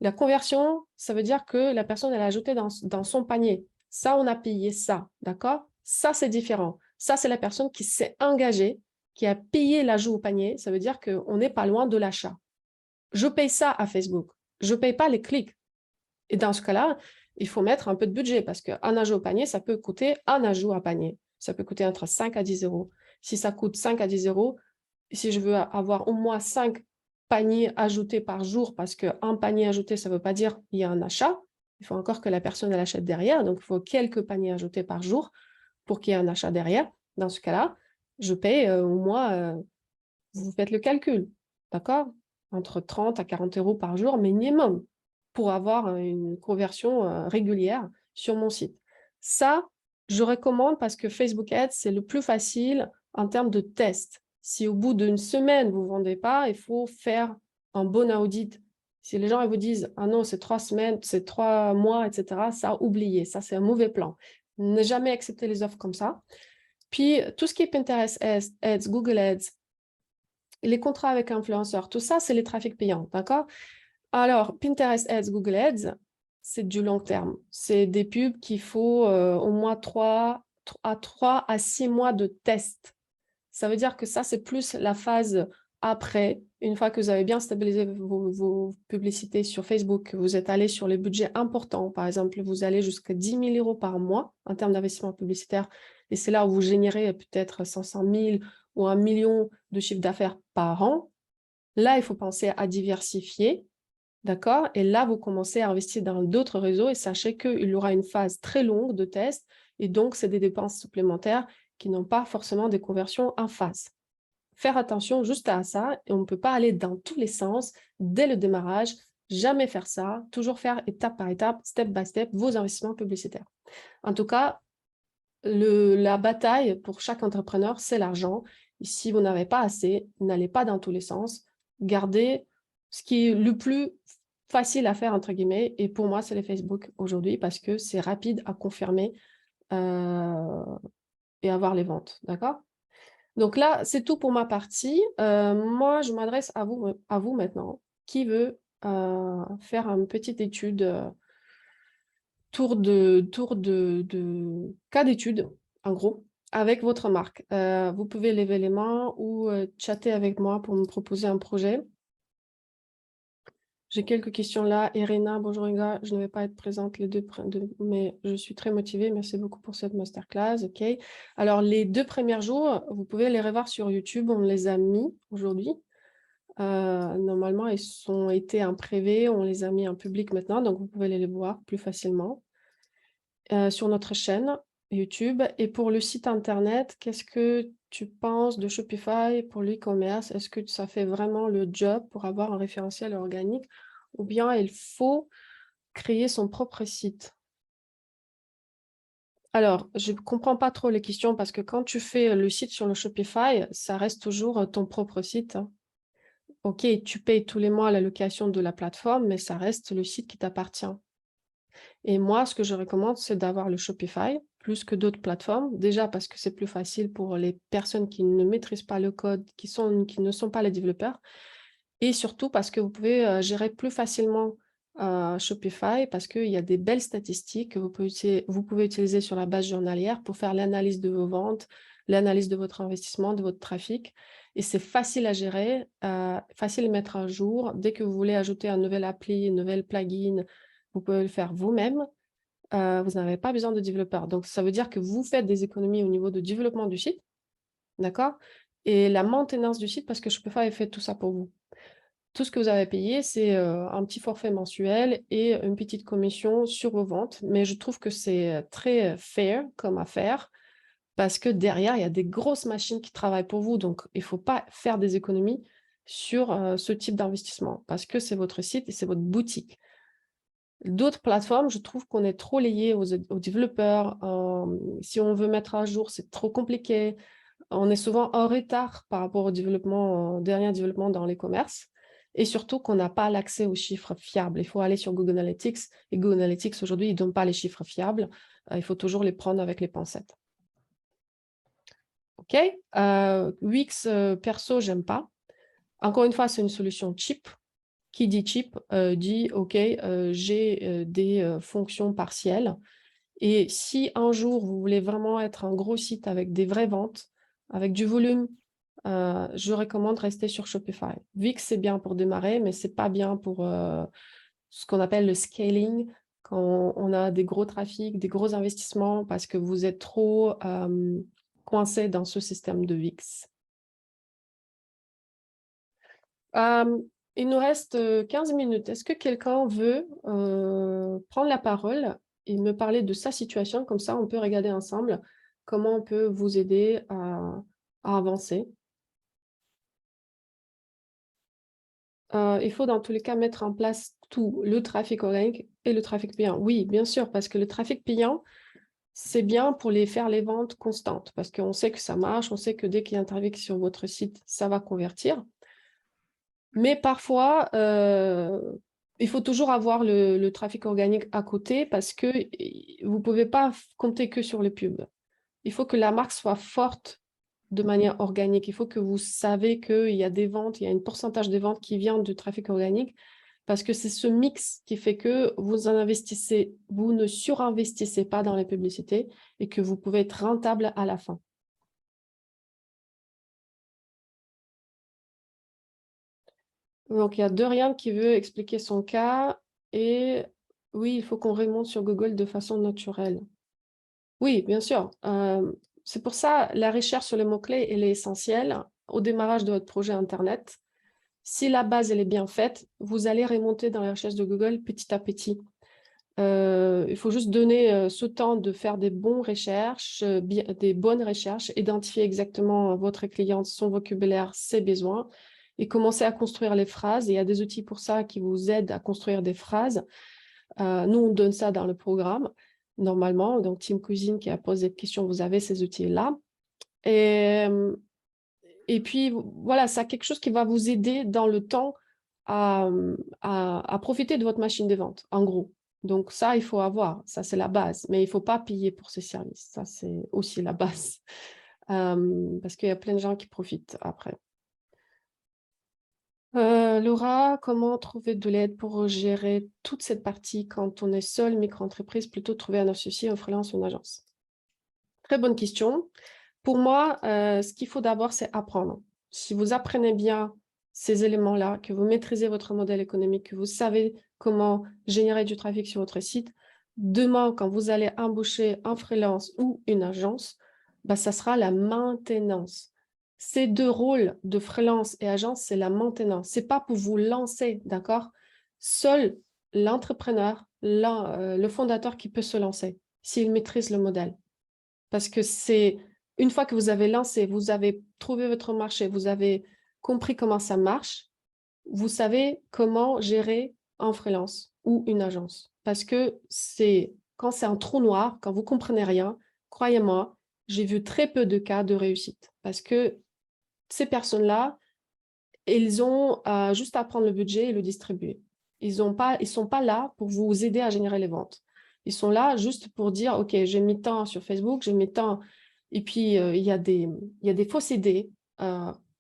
La conversion, ça veut dire que la personne, elle a ajouté dans son panier. Ça, on a payé ça, d'accord? Ça, c'est différent. Ça, c'est la personne qui s'est engagée, qui a payé l'ajout au panier. Ça veut dire qu'on n'est pas loin de l'achat. Je paye ça à Facebook. Je ne paye pas les clics. Et dans ce cas-là, il faut mettre un peu de budget parce qu'un ajout au panier, ça peut coûter un ajout à panier. Ça peut coûter entre 5 à 10 euros. Si ça coûte 5 à 10 euros, si je veux avoir au moins 5 paniers ajoutés par jour, parce qu'un panier ajouté, ça ne veut pas dire qu'il y a un achat. Il faut encore que la personne elle achète derrière. Donc, il faut quelques paniers ajoutés par jour pour qu'il y ait un achat derrière. Dans ce cas-là, je paye au moins, vous faites le calcul, d'accord? Entre 30 à 40 euros par jour minimum pour avoir une conversion régulière sur mon site. Ça, je recommande parce que Facebook Ads, c'est le plus facile en termes de test. Si au bout d'une semaine, vous ne vendez pas, il faut faire un bon audit. Si les gens ils vous disent « Ah non, c'est 3 semaines, c'est 3 mois, etc. » Ça, oubliez. Ça, c'est un mauvais plan. Ne jamais accepter les offres comme ça. Puis, tout ce qui est Pinterest Ads, Google Ads, les contrats avec influenceurs, tout ça, c'est les trafics payants, d'accord? Alors, Pinterest Ads, Google Ads, c'est du long terme. C'est des pubs qu'il faut au moins 3 à 6 mois de test. Ça veut dire que ça, c'est plus la phase après, une fois que vous avez bien stabilisé vos publicités sur Facebook, que vous êtes allé sur les budgets importants, par exemple, vous allez jusqu'à 10 000 euros par mois en termes d'investissement publicitaire, et c'est là où vous générez peut-être 500 000 ou 1 million de chiffre d'affaires par an, là, il faut penser à diversifier, d'accord? Et là, vous commencez à investir dans d'autres réseaux et sachez qu'il y aura une phase très longue de test et donc, c'est des dépenses supplémentaires qui n'ont pas forcément des conversions en phase. Faire attention juste à ça et on ne peut pas aller dans tous les sens dès le démarrage, jamais faire ça, toujours faire étape par étape, step by step, vos investissements publicitaires. En tout cas, la bataille pour chaque entrepreneur, c'est l'argent. Et si vous n'avez pas assez, n'allez pas dans tous les sens. Gardez ce qui est le plus facile à faire, entre guillemets. Et pour moi, c'est les Facebook aujourd'hui parce que c'est rapide à confirmer et avoir les ventes. D'accord? Donc là, c'est tout pour ma partie. Moi, je m'adresse à vous maintenant. Qui veut faire une petite étude tour de cas d'étude, en gros, avec votre marque. Vous pouvez lever les mains ou chatter avec moi pour me proposer un projet. J'ai quelques questions là. Irina, bonjour Inga, je ne vais pas être présente les deux, mais je suis très motivée. Merci beaucoup pour cette masterclass. Ok. Alors, les 2 premiers jours, vous pouvez les revoir sur YouTube. On les a mis aujourd'hui. Normalement, ils ont été en privé. On les a mis en public maintenant, donc vous pouvez les voir plus facilement. Sur notre chaîne YouTube. Et pour le site internet, qu'est-ce que tu penses de Shopify pour l'e-commerce? Est-ce que ça fait vraiment le job pour avoir un référentiel organique ou bien il faut créer son propre site? Alors, je ne comprends pas trop les questions parce que quand tu fais le site sur le Shopify, ça reste toujours ton propre site, hein. Ok, tu payes tous les mois la location de la plateforme, mais ça reste le site qui t'appartient. Et moi, ce que je recommande, c'est d'avoir le Shopify plus que d'autres plateformes. Déjà parce que c'est plus facile pour les personnes qui ne maîtrisent pas le code, qui ne sont pas les développeurs. Et surtout parce que vous pouvez gérer plus facilement Shopify parce qu'il y a des belles statistiques que vous pouvez utiliser sur la base journalière pour faire l'analyse de vos ventes, l'analyse de votre investissement, de votre trafic. Et c'est facile à gérer, facile à mettre à jour. Dès que vous voulez ajouter un nouvel appli, un nouvel plugin, vous pouvez le faire vous-même. Vous n'avez pas besoin de développeur. Donc, ça veut dire que vous faites des économies au niveau de développement du site, d'accord? Et la maintenance du site, parce que Shopify fait tout ça pour vous. Tout ce que vous avez payé, c'est un petit forfait mensuel et une petite commission sur vos ventes. Mais je trouve que c'est très fair comme affaire parce que derrière, il y a des grosses machines qui travaillent pour vous. Donc, il ne faut pas faire des économies sur ce type d'investissement parce que c'est votre site et c'est votre boutique. D'autres plateformes, je trouve qu'on est trop lié aux développeurs. Si on veut mettre à jour, c'est trop compliqué. On est souvent en retard par rapport au développement, dernier développement dans les commerces. Et surtout qu'on n'a pas l'accès aux chiffres fiables. Il faut aller sur Google Analytics. Et Google Analytics, aujourd'hui, ils ne donnent pas les chiffres fiables. Il faut toujours les prendre avec les pincettes. OK. Wix, perso, j'aime pas. Encore une fois, c'est une solution cheap. Qui dit cheap dit, OK, j'ai des fonctions partielles. Et si un jour, vous voulez vraiment être un gros site avec des vraies ventes, avec du volume, je recommande rester sur Shopify. Wix, c'est bien pour démarrer, mais ce n'est pas bien pour ce qu'on appelle le scaling, quand on a des gros trafics, des gros investissements, parce que vous êtes trop coincé dans ce système de Wix. Il nous reste 15 minutes. Est-ce que quelqu'un veut prendre la parole et me parler de sa situation? Comme ça, on peut regarder ensemble comment on peut vous aider à avancer. Il faut dans tous les cas mettre en place tout, le trafic organique et le trafic payant. Oui, bien sûr, parce que le trafic payant, c'est bien pour faire les ventes constantes, parce qu'on sait que ça marche, on sait que dès qu'il y a un trafic sur votre site, ça va convertir. Mais parfois, il faut toujours avoir le trafic organique à côté parce que vous ne pouvez pas compter que sur les pubs. Il faut que la marque soit forte de manière organique. Il faut que vous savez qu'il y a des ventes, il y a un pourcentage des ventes qui vient du trafic organique parce que c'est ce mix qui fait que vous ne surinvestissez pas dans les publicités et que vous pouvez être rentable à la fin. Donc, il y a Dorian qui veut expliquer son cas. Et oui, il faut qu'on remonte sur Google de façon naturelle. Oui, bien sûr. C'est pour ça, la recherche sur les mots-clés, elle est essentielle au démarrage de votre projet Internet. Si la base elle est bien faite, vous allez remonter dans les recherches de Google petit à petit. Il faut juste donner ce temps de faire des bonnes recherches, identifier exactement votre client, son vocabulaire, ses besoins, et commencer à construire les phrases. Et il y a des outils pour ça qui vous aident à construire des phrases. Nous, on donne ça dans le programme, normalement. Donc, Team Cuisine qui a posé cette question, vous avez ces outils-là. Et puis, voilà, c'est quelque chose qui va vous aider dans le temps à profiter de votre machine de vente, en gros. Donc ça, il faut avoir, ça c'est la base, mais il ne faut pas payer pour ces services, ça c'est aussi la base, parce qu'il y a plein de gens qui profitent après. Laura, comment trouver de l'aide pour gérer toute cette partie quand on est seul, micro-entreprise, plutôt trouver un associé, un freelance ou une agence? Très bonne question. Pour moi, ce qu'il faut d'abord, c'est apprendre. Si vous apprenez bien ces éléments-là, que vous maîtrisez votre modèle économique, que vous savez comment générer du trafic sur votre site, demain, quand vous allez embaucher un freelance ou une agence, bah, ça sera la maintenance. Ces deux rôles de freelance et agence, c'est la maintenance. Ce n'est pas pour vous lancer, d'accord? Seul l'entrepreneur, le fondateur qui peut se lancer, s'il maîtrise le modèle. Parce que c'est une fois que vous avez lancé, vous avez trouvé votre marché, vous avez compris comment ça marche, vous savez comment gérer un freelance ou une agence. Parce que quand c'est un trou noir, quand vous ne comprenez rien, croyez-moi, j'ai vu très peu de cas de réussite. Parce que ces personnes-là, ils ont juste à prendre le budget et le distribuer. Ils sont pas là pour vous aider à générer les ventes. Ils sont là juste pour dire, OK, j'ai mis tant sur Facebook, j'ai mis tant. Et puis, il y a des fausses idées.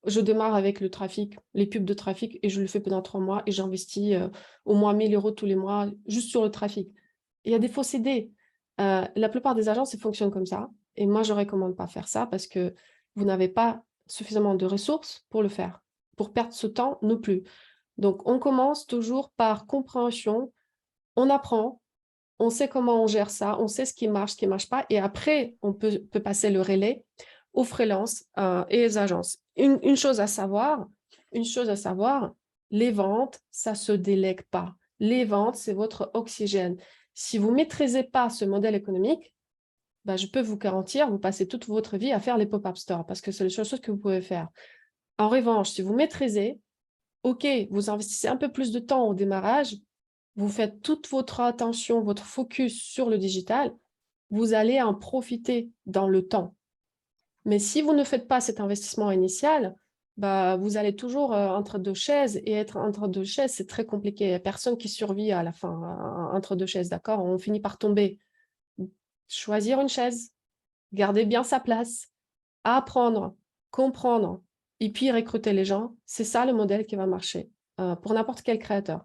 Je démarre avec le trafic, les pubs de trafic, et je le fais pendant 3 mois, et j'investis au moins 1 000 € tous les mois juste sur le trafic. Il y a des fausses idées. La plupart des agences, elles fonctionnent comme ça. Et moi, je ne recommande pas faire ça parce que vous n'avez pas suffisamment de ressources pour le faire. Pour perdre ce temps, non plus. Donc, on commence toujours par compréhension. On apprend, on sait comment on gère ça, on sait ce qui marche pas. Et après, on peut passer le relais aux freelances et aux agences. Une chose à savoir, les ventes, ça ne se délègue pas. Les ventes, c'est votre oxygène. Si vous ne maîtrisez pas ce modèle économique, bah, je peux vous garantir, vous passez toute votre vie à faire les pop-up stores parce que c'est la seule chose que vous pouvez faire. En revanche, si vous maîtrisez, OK, vous investissez un peu plus de temps au démarrage, vous faites toute votre attention, votre focus sur le digital, vous allez en profiter dans le temps. Mais si vous ne faites pas cet investissement initial, bah, vous allez toujours entre deux chaises, et être entre deux chaises, c'est très compliqué. Il n'y a personne qui survit à la fin entre deux chaises, d'accord? On finit par tomber. Choisir une chaise, garder bien sa place, apprendre, comprendre, et puis recruter les gens, c'est ça le modèle qui va marcher pour n'importe quel créateur.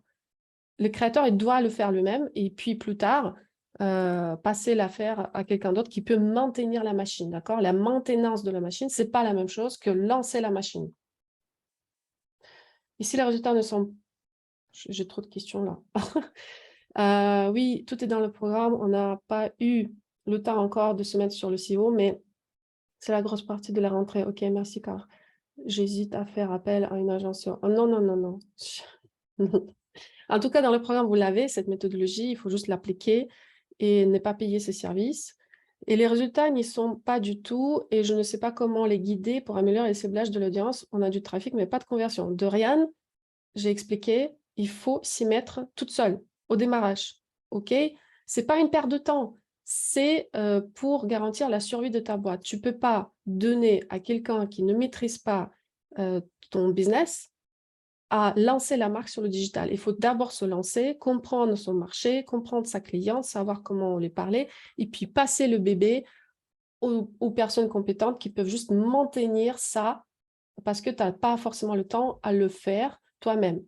Le créateur, il doit le faire lui-même, et puis plus tard, passer l'affaire à quelqu'un d'autre qui peut maintenir la machine, d'accord? La maintenance de la machine, ce n'est pas la même chose que lancer la machine. Et si les résultats ne sont... J'ai trop de questions là. Oui, tout est dans le programme. On n'a pas eu le temps encore de se mettre sur le CEO, mais c'est la grosse partie de la rentrée. OK, merci, car j'hésite à faire appel à une agence. Oh, non, non, non, non. En tout cas, dans le programme, vous l'avez, cette méthodologie, il faut juste l'appliquer et ne pas payer ses services. Et les résultats n'y sont pas du tout, et je ne sais pas comment les guider pour améliorer les ciblages de l'audience. On a du trafic, mais pas de conversion. Dorian, j'ai expliqué, il faut s'y mettre toute seule, au démarrage. OK? Ce n'est pas une perte de temps, c'est pour garantir la survie de ta boîte. Tu ne peux pas donner à quelqu'un qui ne maîtrise pas ton business à lancer la marque sur le digital. Il faut d'abord se lancer, comprendre son marché, comprendre sa cliente, savoir comment lui parler, et puis passer le bébé aux personnes compétentes qui peuvent juste maintenir ça parce que tu n'as pas forcément le temps à le faire toi-même.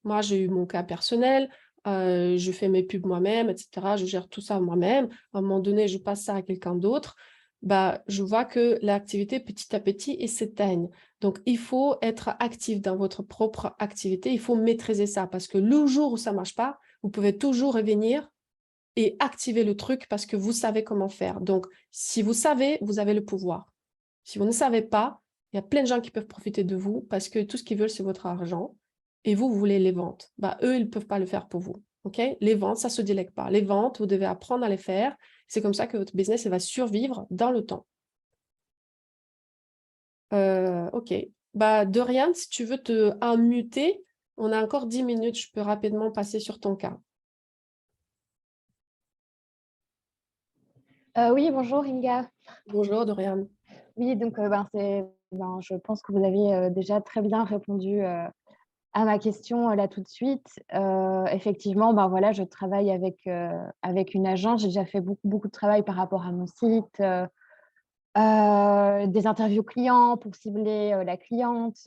Moi, j'ai eu mon cas personnel, je fais mes pubs moi-même, etc. Je gère tout ça moi-même. À un moment donné, je passe ça à quelqu'un d'autre. Bah, je vois que l'activité, petit à petit, s'éteigne. Donc, il faut être actif dans votre propre activité. Il faut maîtriser ça parce que le jour où ça ne marche pas, vous pouvez toujours revenir et activer le truc parce que vous savez comment faire. Donc, si vous savez, vous avez le pouvoir. Si vous ne savez pas, il y a plein de gens qui peuvent profiter de vous parce que tout ce qu'ils veulent, c'est votre argent et vous voulez les ventes. Bah, eux, ils ne peuvent pas le faire pour vous. OK? Les ventes, ça ne se délègue pas. Les ventes, vous devez apprendre à les faire. C'est comme ça que votre business va survivre dans le temps. OK. Bah, Dorian, si tu veux te unmuter, on a encore 10 minutes. Je peux rapidement passer sur ton cas. Oui, bonjour Inga. Bonjour, Dorian. Oui, donc je pense que vous avez déjà très bien répondu à ma question là tout de suite. Effectivement, voilà, je travaille avec une agence. J'ai déjà fait beaucoup de travail par rapport à mon site, des interviews clients pour cibler la cliente.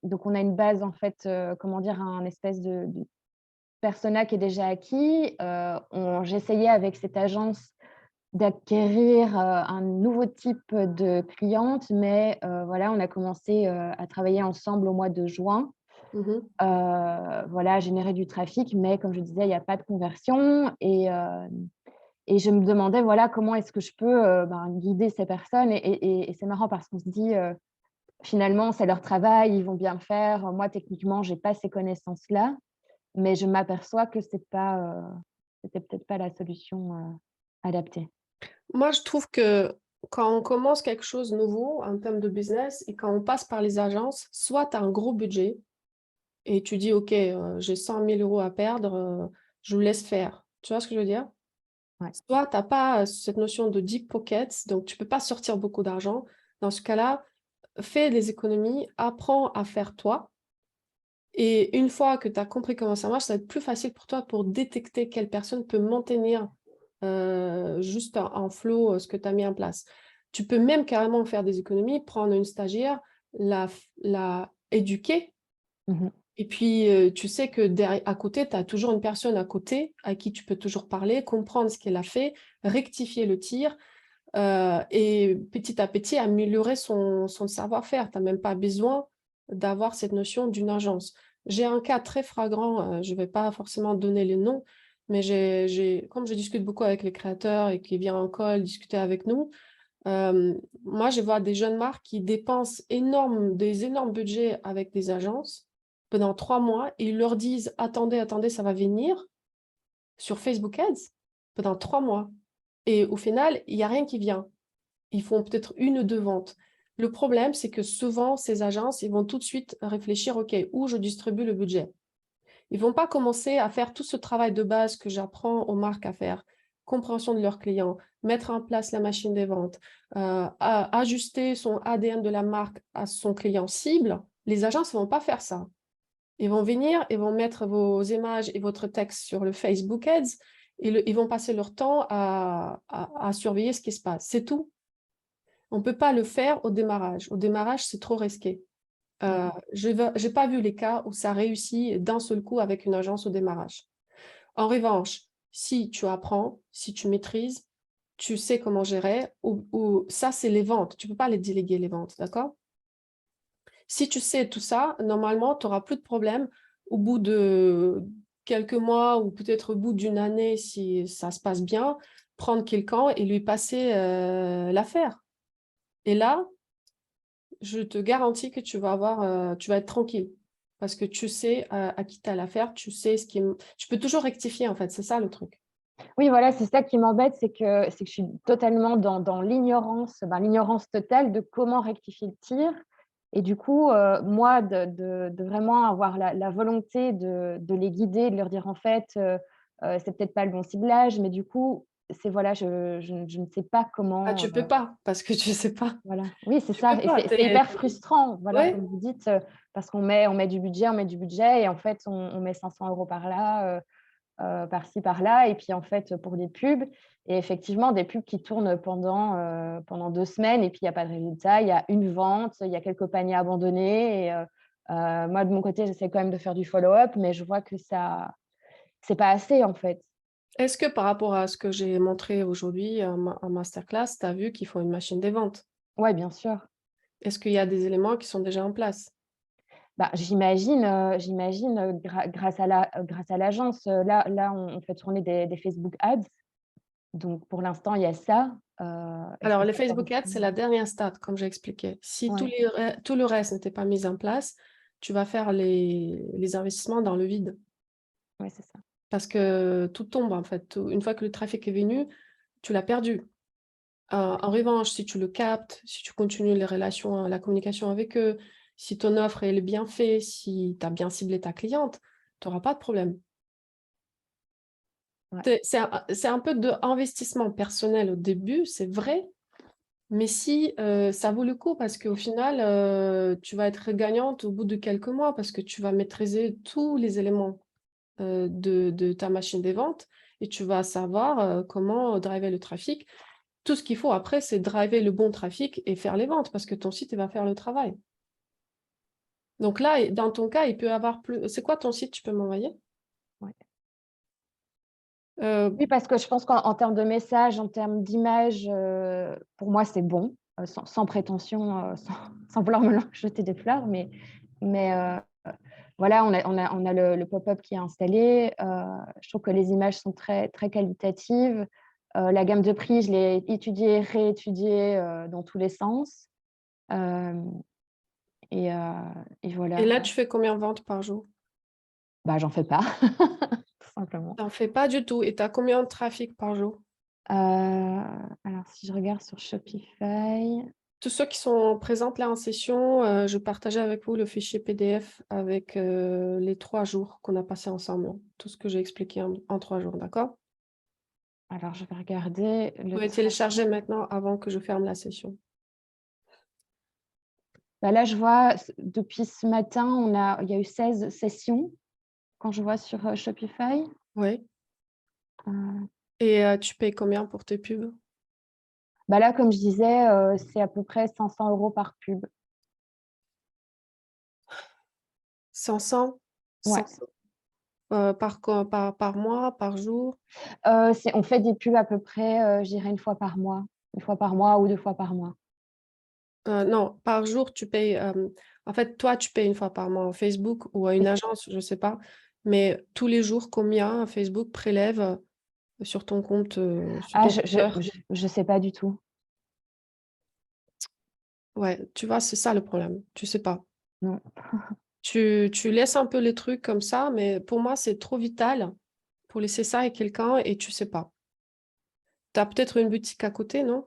Donc, on a une base, en fait, comment dire, un espèce de persona qui est déjà acquis. J'essayais avec cette agence d'acquérir, un nouveau type de cliente, mais voilà, on a commencé, à travailler ensemble au mois de juin. Mhm. Voilà, générer du trafic, mais comme je disais, il y a pas de conversion et je me demandais, voilà, comment est-ce que je peux, guider ces personnes et c'est marrant parce qu'on se dit, finalement, c'est leur travail, ils vont bien le faire. Moi, techniquement, j'ai pas ces connaissances-là, mais je m'aperçois que c'était peut-être pas la solution, adaptée. Moi, je trouve que quand on commence quelque chose de nouveau en termes de business et quand on passe par les agences, soit tu as un gros budget et tu dis, OK, j'ai 100 000 euros à perdre, je vous laisse faire. Tu vois ce que je veux dire? Ouais. Soit tu n'as pas cette notion de deep pockets, donc tu ne peux pas sortir beaucoup d'argent. Dans ce cas-là, fais des économies, apprends à faire toi. Et une fois que tu as compris comment ça marche, ça va être plus facile pour toi pour détecter quelle personne peut maintenir juste en flow ce que tu as mis en place. Tu peux même carrément faire des économies, prendre une stagiaire, la éduquer, Mmh. et puis tu sais que à côté, tu as toujours une personne à côté à qui tu peux toujours parler, comprendre ce qu'elle a fait, rectifier le tir, et petit à petit améliorer son savoir-faire. Tu n'as même pas besoin d'avoir cette notion d'une agence. J'ai un cas très flagrant, je ne vais pas forcément donner les noms, mais comme je discute beaucoup avec les créateurs et qui viennent en call discuter avec nous, moi je vois des jeunes marques qui dépensent des énormes budgets avec des agences pendant 3 mois et ils leur disent attendez, attendez, ça va venir sur Facebook Ads pendant 3 mois. Et au final, il n'y a rien qui vient. Ils font peut-être 1 ou 2 ventes. Le problème, c'est que souvent, ces agences, ils vont tout de suite réfléchir, OK, où je distribue le budget. Ils ne vont pas commencer à faire tout ce travail de base que j'apprends aux marques à faire. Compréhension de leurs clients, mettre en place la machine des ventes, ajuster son ADN de la marque à son client cible. Les agences ne vont pas faire ça. Ils vont venir, ils vont mettre vos images et votre texte sur le Facebook Ads et ils vont passer leur temps à surveiller ce qui se passe. C'est tout. On ne peut pas le faire au démarrage. Au démarrage, c'est trop risqué. Je n'ai pas vu les cas où ça réussit d'un seul coup avec une agence au démarrage. En revanche, si tu apprends, si tu maîtrises, tu sais comment gérer, ça, c'est les ventes. Tu ne peux pas les déléguer, les ventes, d'accord? Si tu sais tout ça, normalement, tu n'auras plus de problème au bout de quelques mois ou peut-être au bout d'une année, si ça se passe bien, prendre quelqu'un et lui passer l'affaire. Et là, je te garantis que tu vas être tranquille parce que tu sais à qui tu as l'affaire, tu sais tu peux toujours rectifier en fait, c'est ça le truc. Oui, voilà, c'est ça qui m'embête, c'est que je suis totalement dans l'ignorance totale de comment rectifier le tir et du coup, moi de vraiment avoir la volonté de les guider, de leur dire: «En fait, c'est peut-être pas le bon ciblage», mais du coup, c'est voilà, je ne sais pas Ah, comment, tu peux pas parce que tu sais pas. voilà. Oui, c'est Tu ça peux et pas. c'est hyper frustrant, voilà, Ouais. comme vous dites, parce qu'on met du budget et en fait, on met 500 € par là, par-ci par-là et puis en fait, pour des pubs et effectivement des pubs qui tournent pendant 2 semaines et puis il y a pas de résultat. Il y a une vente, il y a quelques paniers abandonnés et moi de mon côté, j'essaie quand même de faire du follow-up, mais je vois que ça c'est pas assez en fait. Est-ce que par rapport à ce que j'ai montré aujourd'hui en masterclass, tu as vu qu'il faut une machine des ventes? Ouais, bien sûr. Est-ce qu'il y a des éléments qui sont déjà en place? Bah, j'imagine, grâce à l'agence, là, on fait tourner des Facebook Ads. Donc pour l'instant, il y a ça. Est-ce Alors, que les ça Facebook Ads, c'est correspond? la dernière stade, comme j'ai expliqué. Si Ouais, tout le reste n'était pas mis en place, tu vas faire les investissements dans le vide. ouais, c'est ça. Parce que tout tombe, en fait. Une fois que le trafic est venu, tu l'as perdu. En revanche, si tu le captes, si tu continues les relations, la communication avec eux, si ton offre elle est bien faite, si tu as bien ciblé ta cliente, tu n'auras pas de problème. Ouais. C'est un peu d'investissement personnel au début, c'est vrai, mais si ça vaut le coup parce qu'au final, tu vas être gagnante au bout de quelques mois parce que tu vas maîtriser tous les éléments de ta machine des ventes et tu vas savoir comment driver le trafic. Tout ce qu'il faut après, c'est driver le bon trafic et faire les ventes parce que ton site il va faire le travail. Donc là, dans ton cas, il peut y avoir plus. C'est quoi ton site? Tu peux m'envoyer? Ouais. Euh, Oui, parce que je pense qu'en termes de messages, en termes d'images, pour moi, c'est bon, sans prétention, sans vouloir me jeter des fleurs, mais voilà, on a le pop-up qui est installé. Je trouve que les images sont très, très qualitatives. La gamme de prix, je l'ai étudiée, réétudiée dans tous les sens. Hem et heu et et voilà. là, tu fais combien de ventes par jour? Bah, j'en fais pas, tout simplement. T'en fais pas du tout. Et tu as combien de trafic par jour? Alors si je regarde sur Shopify, Tous ceux qui sont présents là en session, je partageais avec vous le fichier PDF avec les 3 jours qu'on a passé ensemble. Tout ce que j'ai expliqué en 3 jours, d'accord? alors je vais regarder Vous le pouvez télécharger maintenant avant que je ferme la session. bah, là, je vois depuis ce matin, il y a eu 16 sessions quand je vois sur, Shopify. Oui. Heu, Et tu payes combien pour tes pubs? Bah, là, comme je disais, c'est à peu près 500 € par pub. 500? Ouais, 500 par mois, par jour? on fait des pubs à peu près, je dirais 1 fois par mois ou 2 fois par mois. Non, par jour, tu payes. En fait, toi, tu payes une fois par mois à Facebook ou à une Oui. agence, je ne sais pas. Mais tous les jours, combien Facebook prélève sur ton compte, sur Ah, ton compteur? je sais pas du tout. Ouais, tu vois, c'est ça le problème. Tu sais pas. Non. Tu laisses un peu les trucs comme ça, mais pour moi, c'est trop vital pour laisser ça à quelqu'un et tu sais pas. Tu as peut-être une boutique à côté, non?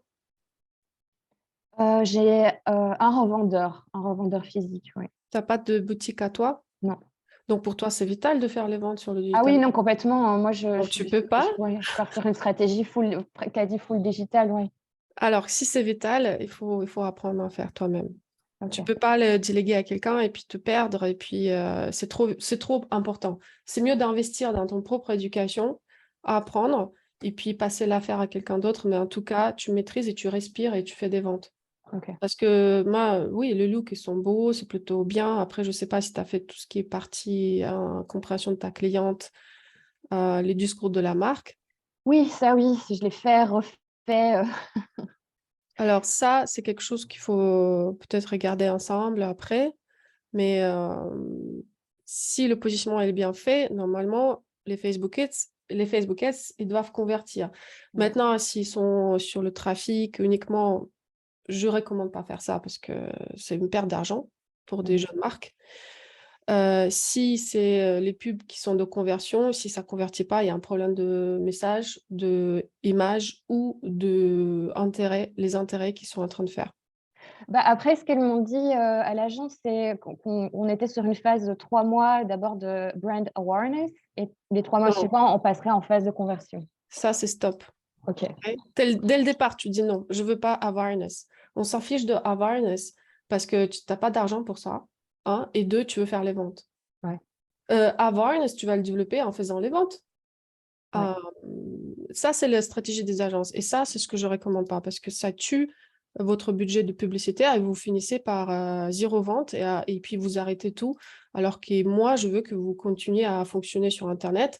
J'ai, un revendeur physique, ouais. T'as pas de boutique à toi? Non. Donc pour toi, c'est vital de faire les ventes sur le Ah digital. oui, non, complètement, hein. Moi, Donc tu peux pas. je pars sur une stratégie quasi full digital, ouais. Alors si c'est vital, il faut apprendre à faire toi-même. Tu OK. peux pas le déléguer à quelqu'un et puis te perdre et puis c'est trop important. C'est mieux d'investir dans ton propre éducation, à apprendre et puis passer l'affaire à quelqu'un d'autre. Mais en tout cas, tu maîtrises et tu respires et tu fais des ventes. OK. Parce que moi, oui, les looks, ils sont beaux, c'est plutôt bien. Après, je sais pas si tu as fait tout ce qui est partie compréhension de ta cliente, les discours de la marque. Oui, ça oui, je l'ai fait, refait, Alors ça, c'est quelque chose qu'il faut peut-être regarder ensemble après. Mais si le positionnement est bien fait, normalement, les Facebook Ads, ils doivent convertir. ouais. Maintenant, s'ils sont sur le trafic uniquement, je ne recommande pas faire ça parce que c'est une perte d'argent pour des Mmh. jeunes marques. Si c'est les pubs qui sont de conversion, si ça ne convertit pas, il y a un problème de message, de image ou de intérêt, les intérêts qu'ils sont en train de faire. Bah, après, ce qu'elles m'ont dit, à l'agence, c'est qu'on était sur une phase de 3 mois, d'abord de brand awareness et les 3 mois Non, suivants, on passerait en phase de conversion. ça, c'est stop. OK. Ok. Dès le départ, tu dis non, je veux pas awareness. On s'en fiche de awareness parce que tu n'as pas d'argent pour ça. Un, et deux, tu veux faire les ventes. Ouais, Awareness, tu vas le développer en faisant les ventes. ouais. Euh, Ça, c'est la stratégie des agences. Et ça, c'est ce que je ne recommande pas parce que ça tue votre budget de publicitaire et vous finissez par zéro vente et puis vous arrêtez tout. Alors que moi, je veux que vous continuiez à fonctionner sur Internet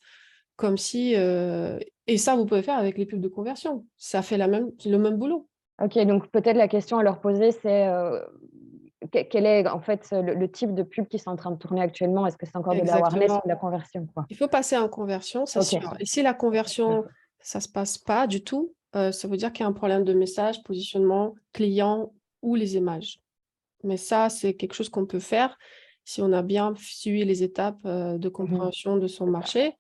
comme si... Et ça, vous pouvez faire avec les pubs de conversion. Ça fait le même boulot. OK, donc peut-être la question à leur poser, c'est, quel est en fait le type de pub qui sont en train de tourner actuellement? Est-ce que c'est encore de l'awareness Exactement. ou de la conversion, quoi? Il faut passer en conversion, c'est OK. sûr. Et si la conversion, ça ne se passe pas du tout, ça veut dire qu'il y a un problème de message, positionnement, client ou les images. Mais ça, c'est quelque chose qu'on peut faire si on a bien suivi les étapes de compréhension de son marché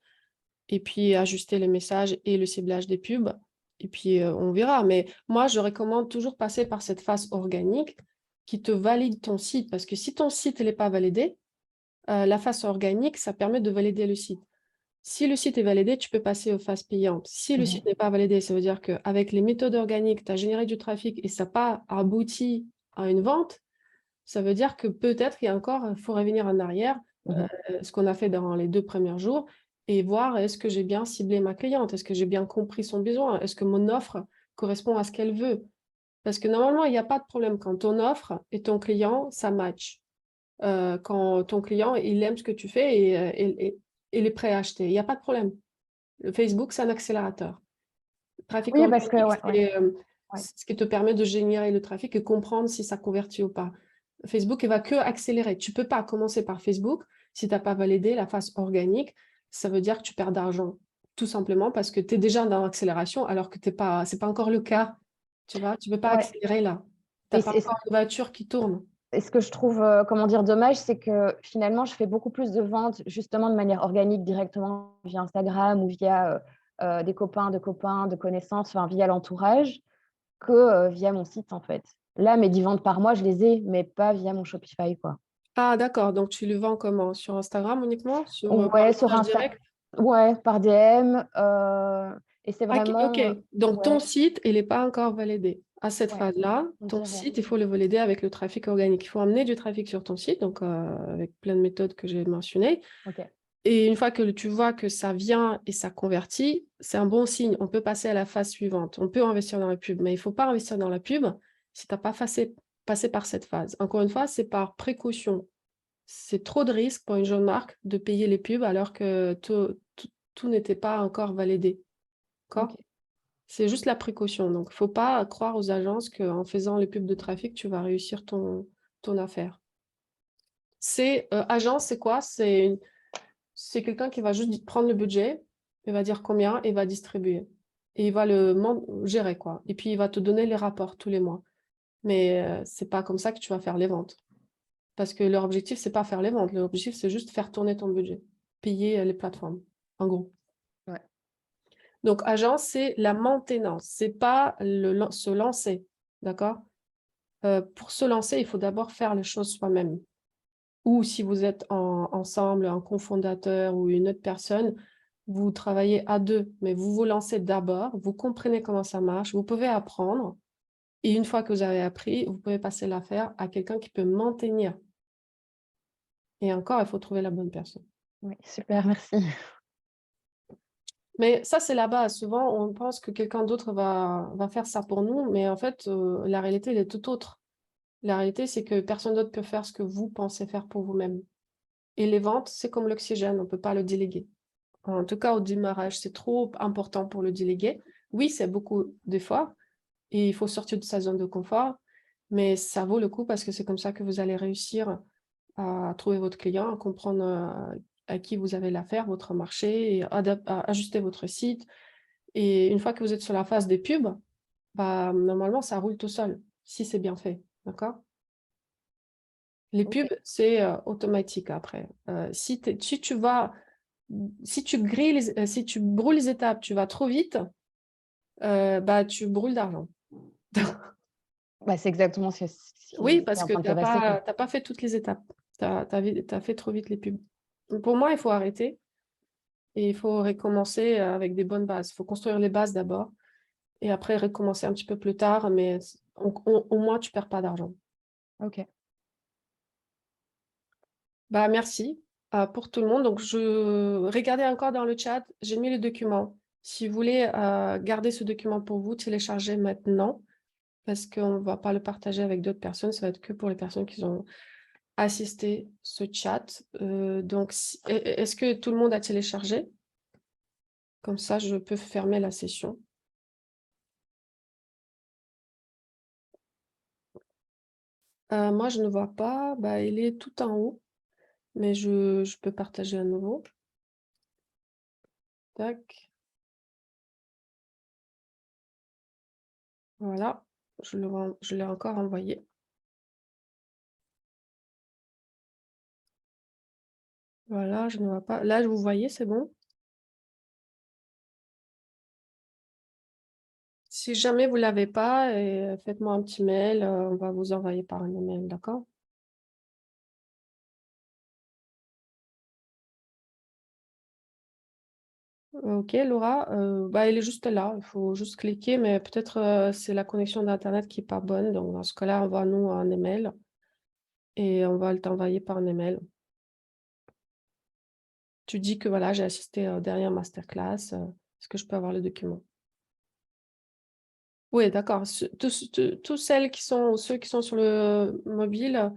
et puis ajuster les messages et le ciblage des pubs. Et puis, on verra. Mais moi, je recommande toujours passer par cette phase organique qui te valide ton site. Parce que si ton site n'est pas validé, la phase organique, ça permet de valider le site. Si le site est validé, tu peux passer aux phases payantes. Si le site n'est pas validé, ça veut dire qu'avec les méthodes organiques, tu as généré du trafic et ça n'a pas abouti à une vente, ça veut dire que peut-être il faut revenir en arrière, ce qu'on a fait dans les 2 premiers jours, et voir est-ce que j'ai bien ciblé ma cliente, est-ce que j'ai bien compris son besoin, est-ce que mon offre correspond à ce qu'elle veut. Parce que normalement, il n'y a pas de problème quand ton offre et ton client, ça match. Quand ton client, il aime ce que tu fais et il est prêt à acheter. Il n'y a pas de problème. Le Facebook, c'est un accélérateur. Le trafic Oui, parce que organique, ouais. Ouais. c'est ce qui te permet de générer le trafic et comprendre si ça convertit ou pas. Facebook, il va que accélérer. Tu ne peux pas commencer par Facebook si tu n'as pas validé la phase organique. Ça veut dire que tu perds d'argent, tout simplement parce que tu es déjà dans l'accélération alors que ce n'est pas encore le cas. Tu vois, tu ne peux pas Ouais. accélérer là. Tu Et n'as pas encore une voiture qui tourne. ce que je trouve, comment dire, dommage, c'est que finalement, je fais beaucoup plus de ventes justement de manière organique directement via Instagram ou via, des copains, de connaissances, enfin via l'entourage que, via mon site, en fait. Là, mes 10 ventes par mois, je les ai, mais pas via mon Shopify, quoi. Ah, d'accord. Donc, tu le vends comment? Sur Instagram uniquement? Par Ouais, sur message Insta, direct? ouais, par DM, et c'est Ah, OK. vraiment, Donc, ton ouais, site, il n'est pas encore validé. À cette ouais, phase-là, on ton dirait. site, il faut le valider avec le trafic organique. Il faut amener du trafic sur ton site, donc avec plein de méthodes que j'ai mentionnées. OK. Et une fois que tu vois que ça vient et ça convertit, c'est un bon signe. On peut passer à la phase suivante. On peut investir dans la pub, mais il ne faut pas investir dans la pub si tu n'as pas passé par cette phase. Encore une fois, c'est par précaution. C'est trop de risques pour une jeune marque de payer les pubs alors que tout n'était pas encore validé. D'accord? OK. C'est juste la précaution. Donc, il ne faut pas croire aux agences qu'en faisant les pubs de trafic, tu vas réussir ton affaire. Agence, c'est quoi? C'est quelqu'un qui va juste prendre le budget, il va dire combien et va distribuer. Et il va gérer, quoi. Et puis, il va te donner les rapports tous les mois. Mais ce n'est pas comme ça que tu vas faire les ventes. Parce que leur objectif, c'est pas faire les ventes. Leur objectif, c'est juste faire tourner ton budget, payer les plateformes, en gros. Ouais. Donc, agence, c'est la maintenance, c'est pas se lancer, d'accord? Pour se lancer, il faut d'abord faire les choses soi-même. Ou si vous êtes ensemble, un cofondateur ou une autre personne, vous travaillez à deux, mais vous vous lancez d'abord, vous comprenez comment ça marche, vous pouvez apprendre. Et une fois que vous avez appris, vous pouvez passer l'affaire à quelqu'un qui peut maintenir. Et encore, il faut trouver la bonne personne. Oui, super, merci. Mais ça, c'est la base. Souvent, on pense que quelqu'un d'autre va faire ça pour nous, mais en fait, la réalité, elle est tout autre. La réalité, c'est que personne d'autre peut faire ce que vous pensez faire pour vous-même. Et les ventes, c'est comme l'oxygène, on ne peut pas le déléguer. En tout cas, au démarrage, c'est trop important pour le déléguer. Oui, c'est beaucoup d'efforts et il faut sortir de sa zone de confort, mais ça vaut le coup parce que c'est comme ça que vous allez réussir à trouver votre client, à comprendre à qui vous avez l'affaire, votre marché, et à ajuster votre site. Et une fois que vous êtes sur la phase des pubs, bah, normalement, ça roule tout seul, si c'est bien fait. D'accord? Les OK. pubs, c'est automatique après. Si tu vas, si tu grilles, si tu brûles les étapes, tu vas trop vite, bah, tu brûles d'argent. Bah, c'est exactement ce qui Oui, est parce en que train de tu se n'as passer, quoi. pas fait toutes les étapes. Tu as fait trop vite les pubs. Pour moi, il faut arrêter et il faut recommencer avec des bonnes bases. Il faut construire les bases d'abord et après recommencer un petit peu plus tard, mais au moins, tu ne perds pas d'argent. OK. Bah, merci pour tout le monde. Donc, regardez encore dans le chat, j'ai mis le document. Si vous voulez garder ce document pour vous, téléchargez maintenant parce qu'on ne va pas le partager avec d'autres personnes. Ça va être que pour les personnes qui ont assisté ce chat. Donc, est-ce que tout le monde a téléchargé? Comme ça, je peux fermer la session. Moi, je ne vois pas. Bah, il est tout en haut, mais je peux partager à nouveau. Tac. Voilà, je l'ai encore envoyé. Voilà, je ne vois pas. Là, vous voyez, c'est bon? Si jamais vous l'avez pas, faites-moi un petit mail, on va vous envoyer par un email, d'accord? OK, Laura, bah, il est juste là, il faut juste cliquer, mais peut-être, c'est la connexion d'internet qui est pas bonne, donc dans ce cas-là, envoie-nous un email et on va t'envoyer par un email. Tu dis que voilà, j'ai assisté au dernier masterclass, est-ce que je peux avoir le document? Oui, d'accord. Tous celles qui sont ceux qui sont sur le mobile,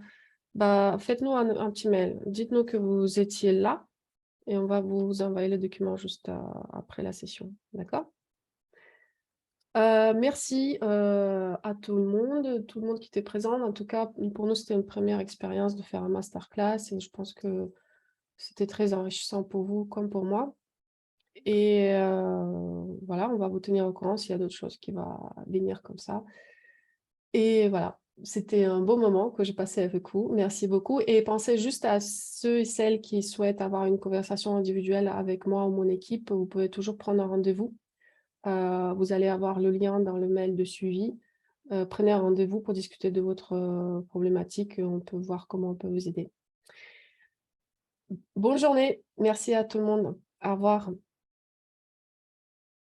bah, faites-nous un petit mail. Dites-nous que vous étiez là et on va vous envoyer le document juste, après la session. D'accord? Merci, à tout le monde qui était présent. En tout cas, pour nous, c'était une première expérience de faire un masterclass et je pense que c'était très enrichissant pour vous comme pour moi et voilà, on va vous tenir au courant s'il y a d'autres choses qui va venir comme ça. Et voilà, c'était un beau moment que j'ai passé avec vous. Merci beaucoup et pensez juste à ceux et celles qui souhaitent avoir une conversation individuelle avec moi ou mon équipe. Vous pouvez toujours prendre un rendez-vous. Vous allez avoir le lien dans le mail de suivi. Prenez un rendez-vous pour discuter de votre, problématique et on peut voir comment on peut vous aider. Bonne journée, merci à tout le monde. Au revoir.